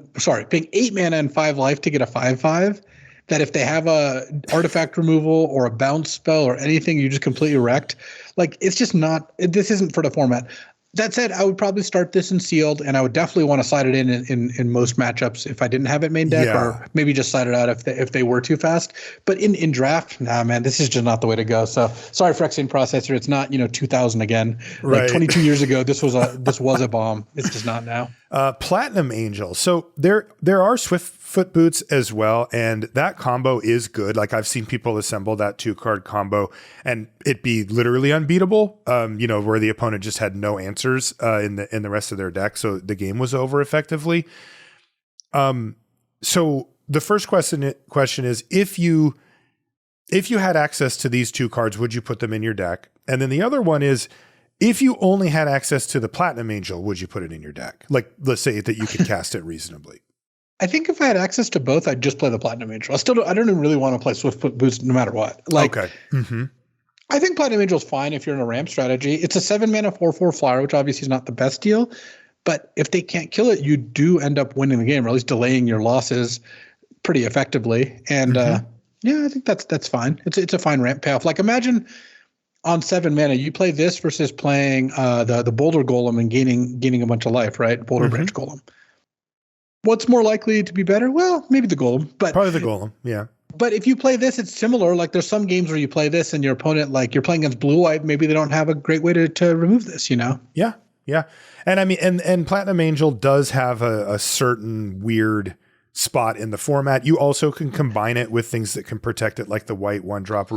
paying 8 mana and 5 life to get a 5/5. That if they have a artifact removal or a bounce spell or anything, you just completely wrecked. Like, it's just not. This isn't for the format. That said, I would probably start this in sealed, and I would definitely want to slide it in most matchups if I didn't have it main deck, or maybe just slide it out if they were too fast. But in draft, nah, man, this is just not the way to go. So sorry, Phyrexian Processor, it's not 2000 again. Like right. 22 years ago, this was a bomb. It's just not now. Platinum Angel. So there are Swiftfoot boots as well, and that combo is good. Like, I've seen people assemble that 2-card combo and it be literally unbeatable. Where the opponent just had no answers in the rest of their deck, so the game was over effectively. So the first question is, if you had access to these 2 cards, would you put them in your deck? And then the other one is, if you only had access to the Platinum Angel, would you put it in your deck? Like, let's say that you could cast it reasonably. I think if I had access to both, I'd just play the Platinum Angel. I don't even really want to play Swiftfoot Boots no matter what. Like, okay. Mm-hmm. I think Platinum Angel is fine if you're in a ramp strategy. It's a 7 mana 4/4 flyer, which obviously is not the best deal. But if they can't kill it, you do end up winning the game, or at least delaying your losses pretty effectively. And I think that's fine. It's a fine ramp payoff. Like, imagine on 7 mana, you play this versus playing the Boulder Golem and gaining a bunch of life, right? Boulder Branch Golem. What's more likely to be better? Well, maybe the Golem, but probably the Golem. Yeah. But if you play this, it's similar. Like, there's some games where you play this and your opponent, like, you're playing against blue-white, maybe they don't have a great way to remove this, Yeah. Yeah. And I mean, and Platinum Angel does have a certain weird spot in the format. You also can combine it with things that can protect it, like the white 1-drop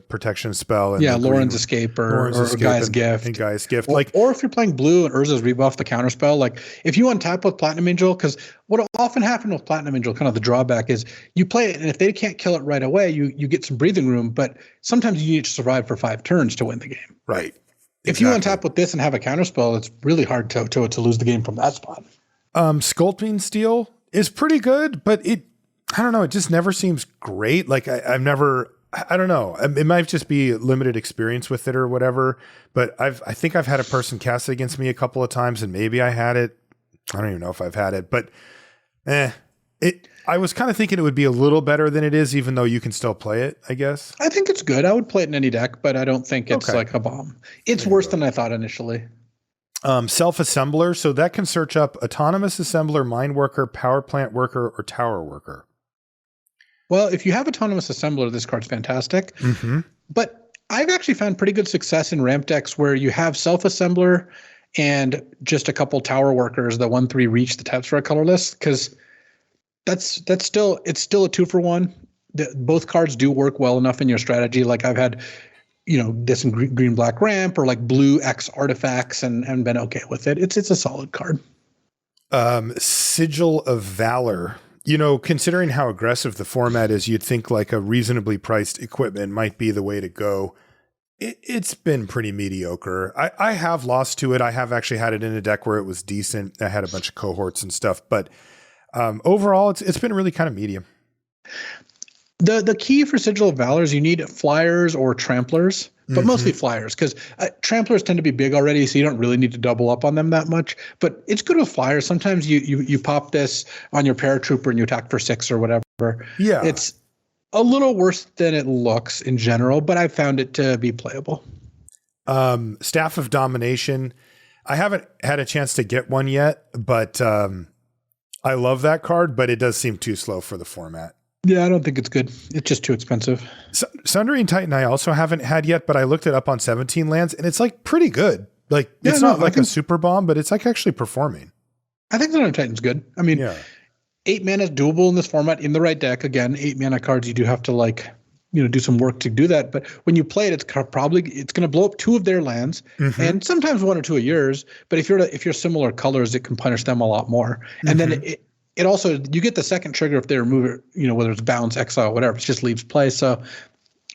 protection spell. And Lauren's Escape or Guy's Gift. And Guy's Gift. Or if you're playing blue and Urza's Rebuff, the counter spell, like, if you untap with Platinum Angel, because what often happens with Platinum Angel, kind of the drawback is you play it, and if they can't kill it right away, you get some breathing room, but sometimes you need to survive for 5 turns to win the game. Right. If you untap with this and have a counter spell, it's really hard to lose the game from that spot. Sculpting Steel is pretty good, but I don't know, it just never seems great. Like, I don't know. It might just be limited experience with it or whatever, but I think I've had a person cast it against me a couple of times, and maybe I had it. I don't even know if I've had it, but I was kind of thinking it would be a little better than it is, even though you can still play it, I guess. I think it's good. I would play it in any deck, but I don't think it's like a bomb. It's worse than I thought initially. Self-assembler. So that can search up autonomous assembler, mine worker, power plant worker, or tower worker. Well, if you have autonomous assembler, this card's fantastic. Mm-hmm. But I've actually found pretty good success in ramp decks where you have self-assembler and just a couple tower workers, the 1/3 reach, the taps red colorless, because it's still a 2-for-1. Both cards do work well enough in your strategy. Like, I've had this in green black ramp or like blue X artifacts and been okay with it. It's a solid card. Sigil of Valor. Considering how aggressive the format is, you'd think like a reasonably priced equipment might be the way to go. It's been pretty mediocre. I have lost to it. I have actually had it in a deck where it was decent. I had a bunch of cohorts and stuff, but overall it's been really kind of medium. The key for Sigil of Valor is you need flyers or tramplers, but mostly flyers, because tramplers tend to be big already, so you don't really need to double up on them that much. But it's good with flyers. Sometimes you pop this on your paratrooper and you attack for 6 or whatever. Yeah. It's a little worse than it looks in general, but I found it to be playable. Staff of Domination. I haven't had a chance to get one yet, but I love that card, but it does seem too slow for the format. Yeah, I don't think it's good. It's just too expensive. Sundering Titan I also haven't had yet, but I looked it up on 17 lands, and it's like pretty good. Like it's not like a super bomb, but it's like actually performing. I think Sundering Titan's good. I mean, 8 mana is doable in this format in the right deck. Again, 8 mana cards, you do have to like, do some work to do that. But when you play it, it's going to blow up 2 of their lands and sometimes 1 or 2 of yours. But if you're similar colors, it can punish them a lot more. And then it also, you get the second trigger if they remove it, whether it's bounce, exile, whatever, it just leaves play. So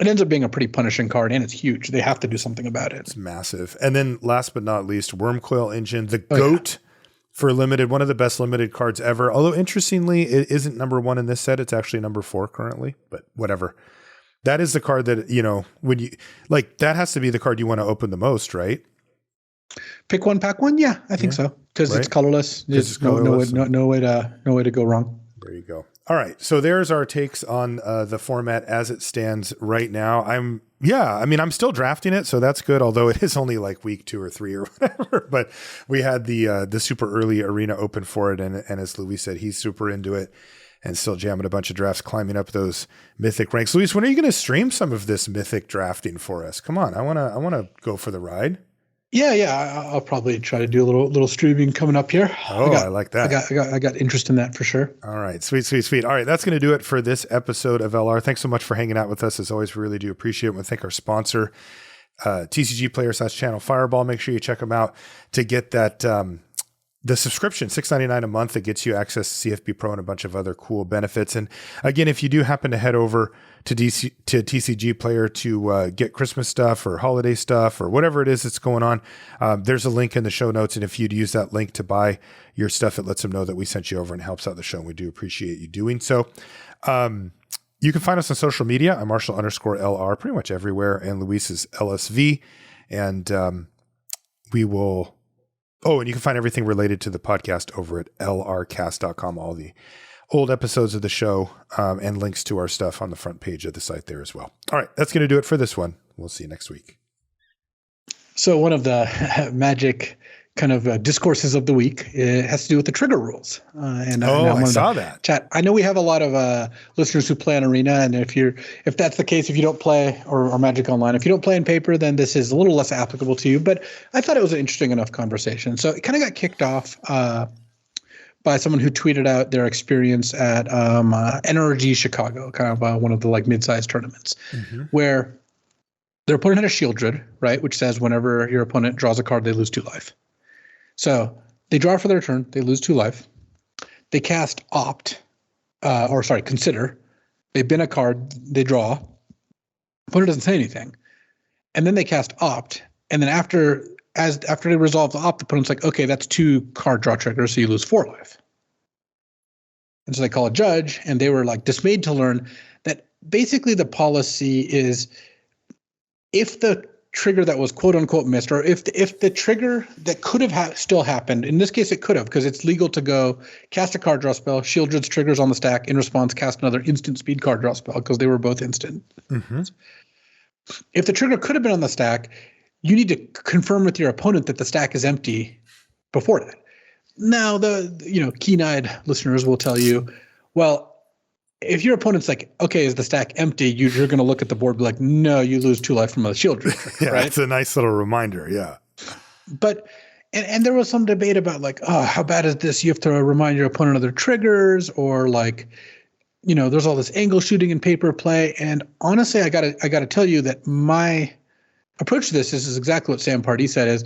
it ends up being a pretty punishing card, and it's huge. They have to do something about it. It's massive. And then last but not least, Wormcoil Engine, the GOAT for limited, one of the best limited cards ever. Although interestingly, it isn't number 1 in this set. It's actually number 4 currently, but whatever. That is the card that, when you like, that has to be the card you want to open the most, right? Pick one, pack one. Yeah, I think so. Because it's colorless. There's no way to go wrong. There you go. All right. So there's our takes on the format as it stands right now. I'm still drafting it, so that's good. Although it is only like week 2 or 3 or whatever. But we had the super early arena open for it, and as Luis said, he's super into it and still jamming a bunch of drafts, climbing up those mythic ranks. Luis, when are you going to stream some of this mythic drafting for us? Come on, I wanna go for the ride. Yeah. I'll probably try to do a little streaming coming up here. I like that. I got interest in that for sure. All right. Sweet. All right. That's going to do it for this episode of LR. Thanks so much for hanging out with us. As always, we really do appreciate it. We thank our sponsor, TCG Player /Channel Fireball. Make sure you check them out to get that, the subscription, $6.99 a month, that gets you access to CFB Pro and a bunch of other cool benefits. And again, if you do happen to head over to TCG Player to get Christmas stuff or holiday stuff or whatever it is that's going on, there's a link in the show notes. And if you'd use that link to buy your stuff, it lets them know that we sent you over and helps out the show. And we do appreciate you doing so. You can find us on social media. I'm Marshall_LR pretty much everywhere. And Luis is LSV. And we will... Oh, and you can find everything related to the podcast over at lrcast.com, all the old episodes of the show and links to our stuff on the front page of the site there as well. All right, that's going to do it for this one. We'll see you next week. So one of the magic kind of discourses of the week has to do with the trigger rules. I saw that. Chat. I know we have a lot of listeners who play on Arena, and if that's the case, if you don't play or Magic Online, if you don't play in paper, then this is a little less applicable to you. But I thought it was an interesting enough conversation. So it kind of got kicked off by someone who tweeted out their experience at NRG Chicago, kind of one of the like mid-sized tournaments, where their opponent had a shield grid, right, which says whenever your opponent draws a card, they lose 2 life. So they draw for their turn, they lose 2 life. They cast Consider. They bin a card, they draw. Opponent doesn't say anything. And then they cast Opt. And then after they resolve the Opt, the opponent's like, okay, that's 2 card draw triggers, so you lose 4 life. And so they call a judge, and they were like dismayed to learn that basically the policy is if the trigger that was quote unquote missed, or if the trigger that could have still happened, in this case it could have, because it's legal to go cast a card draw spell, Shieldred's triggers on the stack, in response cast another instant speed card draw spell, because they were both instant. If the trigger could have been on the stack, you need to confirm with your opponent that the stack is empty before that. Now the keen-eyed listeners will tell you, well, if your opponent's like, okay, is the stack empty? You're going to look at the board and be like, no, you lose 2 life from a shield trigger, yeah, right? It's a nice little reminder, yeah. But, and there was some debate about like, oh, how bad is this? You have to remind your opponent of their triggers, or like, there's all this angle shooting in paper play. And honestly, I gotta tell you that my approach to this is exactly what Sam Pardee said, is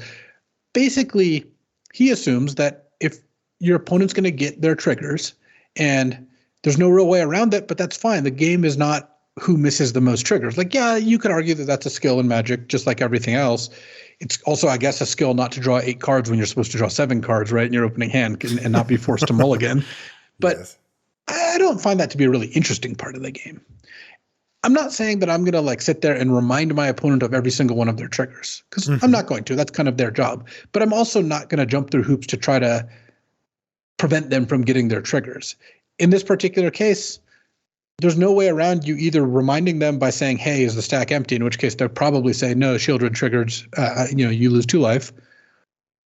basically he assumes that if your opponent's going to get their triggers, and there's no real way around it, but that's fine. The game is not who misses the most triggers. Like, yeah, you could argue that that's a skill in Magic, just like everything else. It's also, I guess, a skill not to draw 8 cards when you're supposed to draw 7 cards, right, in your opening hand, and not be forced to mulligan. But yes. I don't find that to be a really interesting part of the game. I'm not saying that I'm going to like sit there and remind my opponent of every single one of their triggers, because I'm not going to. That's kind of their job. But I'm also not going to jump through hoops to try to prevent them from getting their triggers. In this particular case, there's no way around you either reminding them by saying, hey, is the stack empty? In which case they'll probably say, no, Shieldred triggered, you lose 2 life.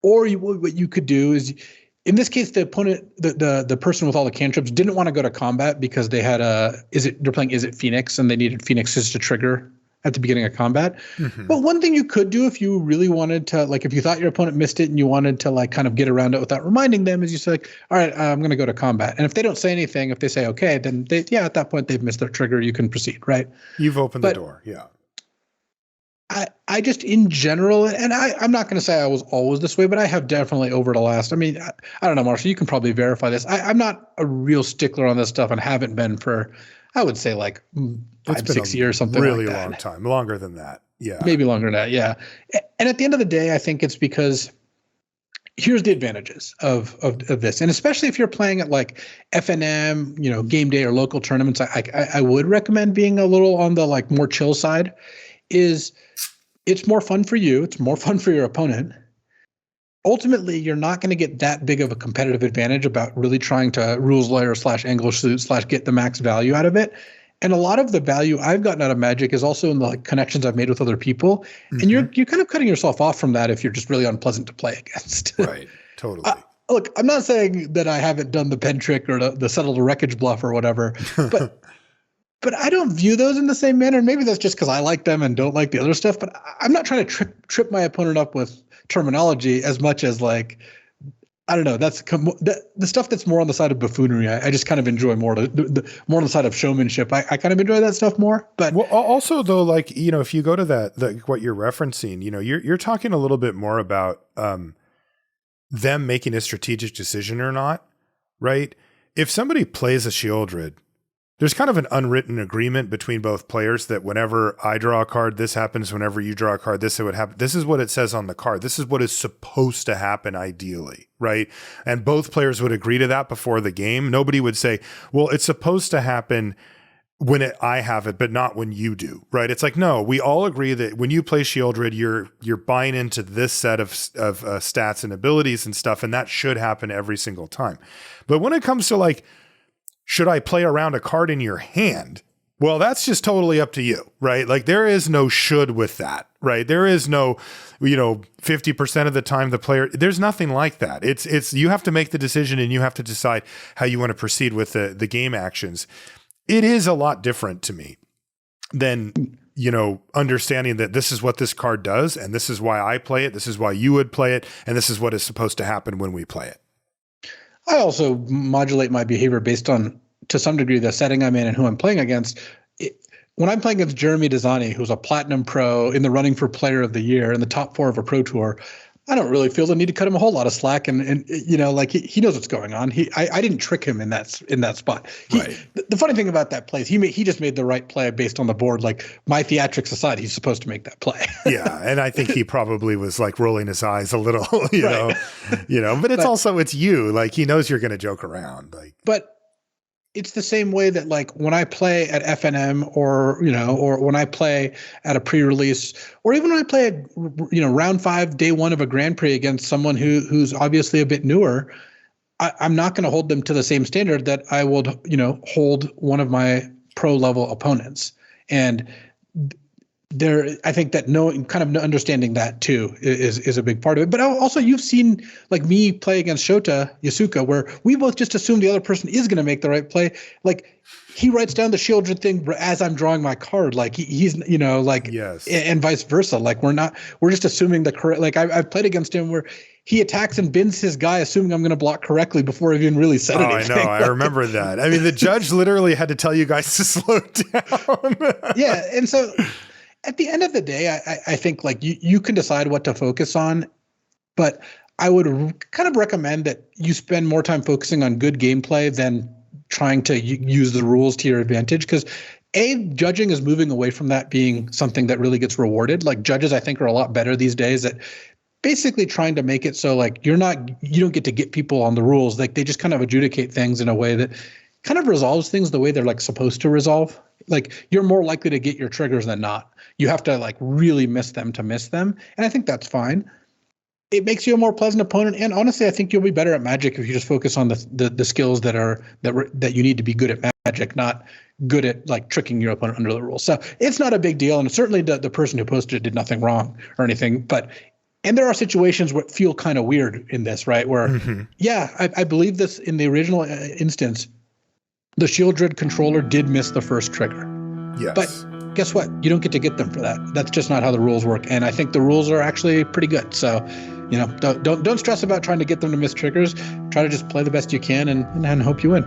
Or what you could do is in this case, the opponent, the person with all the cantrips didn't want to go to combat because they had they're playing Is It Phoenix and they needed Phoenixes to trigger at the beginning of combat. Mm-hmm. But one thing you could do if you really wanted to, like if you thought your opponent missed it and you wanted to like kind of get around it without reminding them, is you say like, all right, I'm going to go to combat. And if they don't say anything, if they say okay, then at that point they've missed their trigger. You can proceed, right? You've opened the door, yeah. I just in general, and I'm not going to say I was always this way, but I have definitely over the last, I don't know, Marshall, you can probably verify this. I'm not a real stickler on this stuff and haven't been for, I would say like 5-6 years, something really like that. Really long time, longer than that. Yeah. Maybe longer than that. Yeah. And at the end of the day, I think it's because here's the advantages of this. And especially if you're playing at like FNM, game day or local tournaments, I would recommend being a little on the like more chill side. It's more fun for you. It's more fun for your opponent. Ultimately, you're not going to get that big of a competitive advantage about really trying to rules lawyer / angle suit / get the max value out of it. And a lot of the value I've gotten out of Magic is also in the like, connections I've made with other people. Mm-hmm. And you're kind of cutting yourself off from that if you're just really unpleasant to play against. Right. Totally. Look, I'm not saying that I haven't done the pen trick or the settle the wreckage bluff or whatever, but but I don't view those in the same manner. Maybe that's just because I like them and don't like the other stuff. But I'm not trying to trip my opponent up with terminology as much as like, I don't know. That's the stuff that's more on the side of buffoonery. I just kind of enjoy more more on the side of showmanship. I kind of enjoy that stuff more. But also though, like if you go to that what you're referencing, you're talking a little bit more about them making a strategic decision or not, right? If somebody plays a Shieldred, there's kind of an unwritten agreement between both players that whenever I draw a card, this happens. Whenever you draw a card, this would happen. This is what it says on the card. This is what is supposed to happen ideally, right? And both players would agree to that before the game. Nobody would say, well, it's supposed to happen when I have it, but not when you do, right? It's like, no, we all agree that when you play Shieldred, you're buying into this set of stats and abilities and stuff, and that should happen every single time. But when it comes to like, should I play around a card in your hand? Well, that's just totally up to you, right? Like there is no should with that, right? There is no, 50% of the time the player, there's nothing like that. It's you have to make the decision and you have to decide how you want to proceed with the game actions. It is a lot different to me than, understanding that this is what this card does and this is why I play it. This is why you would play it. And this is what is supposed to happen when we play it. I also modulate my behavior based on, to some degree, the setting I'm in and who I'm playing against. When I'm playing against Jeremy Desani, who's a platinum pro in the running for player of the year in the top 4 of a pro tour, I don't really feel the need to cut him a whole lot of slack. And like he knows what's going on. I didn't trick him in that spot. Right. The funny thing about that play is he just made the right play based on the board. Like my theatrics aside, he's supposed to make that play. Yeah. And I think he probably was like rolling his eyes a little, but it's you, like he knows you're going to joke around. But it's the same way that like when I play at FNM or when I play at a pre-release or even when I play at, round 5, day 1 of a Grand Prix against someone who's obviously a bit newer, I'm not going to hold them to the same standard that I would, hold one of my pro level opponents. And I think that understanding that too is a big part of it. But also you've seen like me play against Shota Yasuka, where we both just assume the other person is going to make the right play. Like he writes down the Shieldred thing as I'm drawing my card. Like he's, yes. And vice versa. Like we're just assuming the correct, like I've played against him where he attacks and bins his guy, assuming I'm going to block correctly before I've even really said anything. I know. I remember that. I mean, the judge literally had to tell you guys to slow down. Yeah. And so, at the end of the day, I think like you can decide what to focus on, but I would kind of recommend that you spend more time focusing on good gameplay than trying to use the rules to your advantage. Because judging is moving away from that being something that really gets rewarded. Like judges, I think, are a lot better these days at basically trying to make it so like you don't get to get people on the rules. Like they just kind of adjudicate things in a way that kind of resolves things the way they're like supposed to resolve. Like you're more likely to get your triggers than not. You have to like really miss them to miss them. And I think that's fine. It makes you a more pleasant opponent. And honestly, I think you'll be better at Magic if you just focus on the skills that you need to be good at Magic, not good at like tricking your opponent under the rules. So it's not a big deal. And certainly the person who posted it did nothing wrong or anything, but And there are situations where feel kind of weird in this, right? Where, I believe this in the original instance, the Shieldred controller did miss the first trigger. Yes. But guess what? You don't get to get them for that. That's just not how the rules work. And I think the rules are actually pretty good. So, don't stress about trying to get them to miss triggers. Try to just play the best you can and hope you win.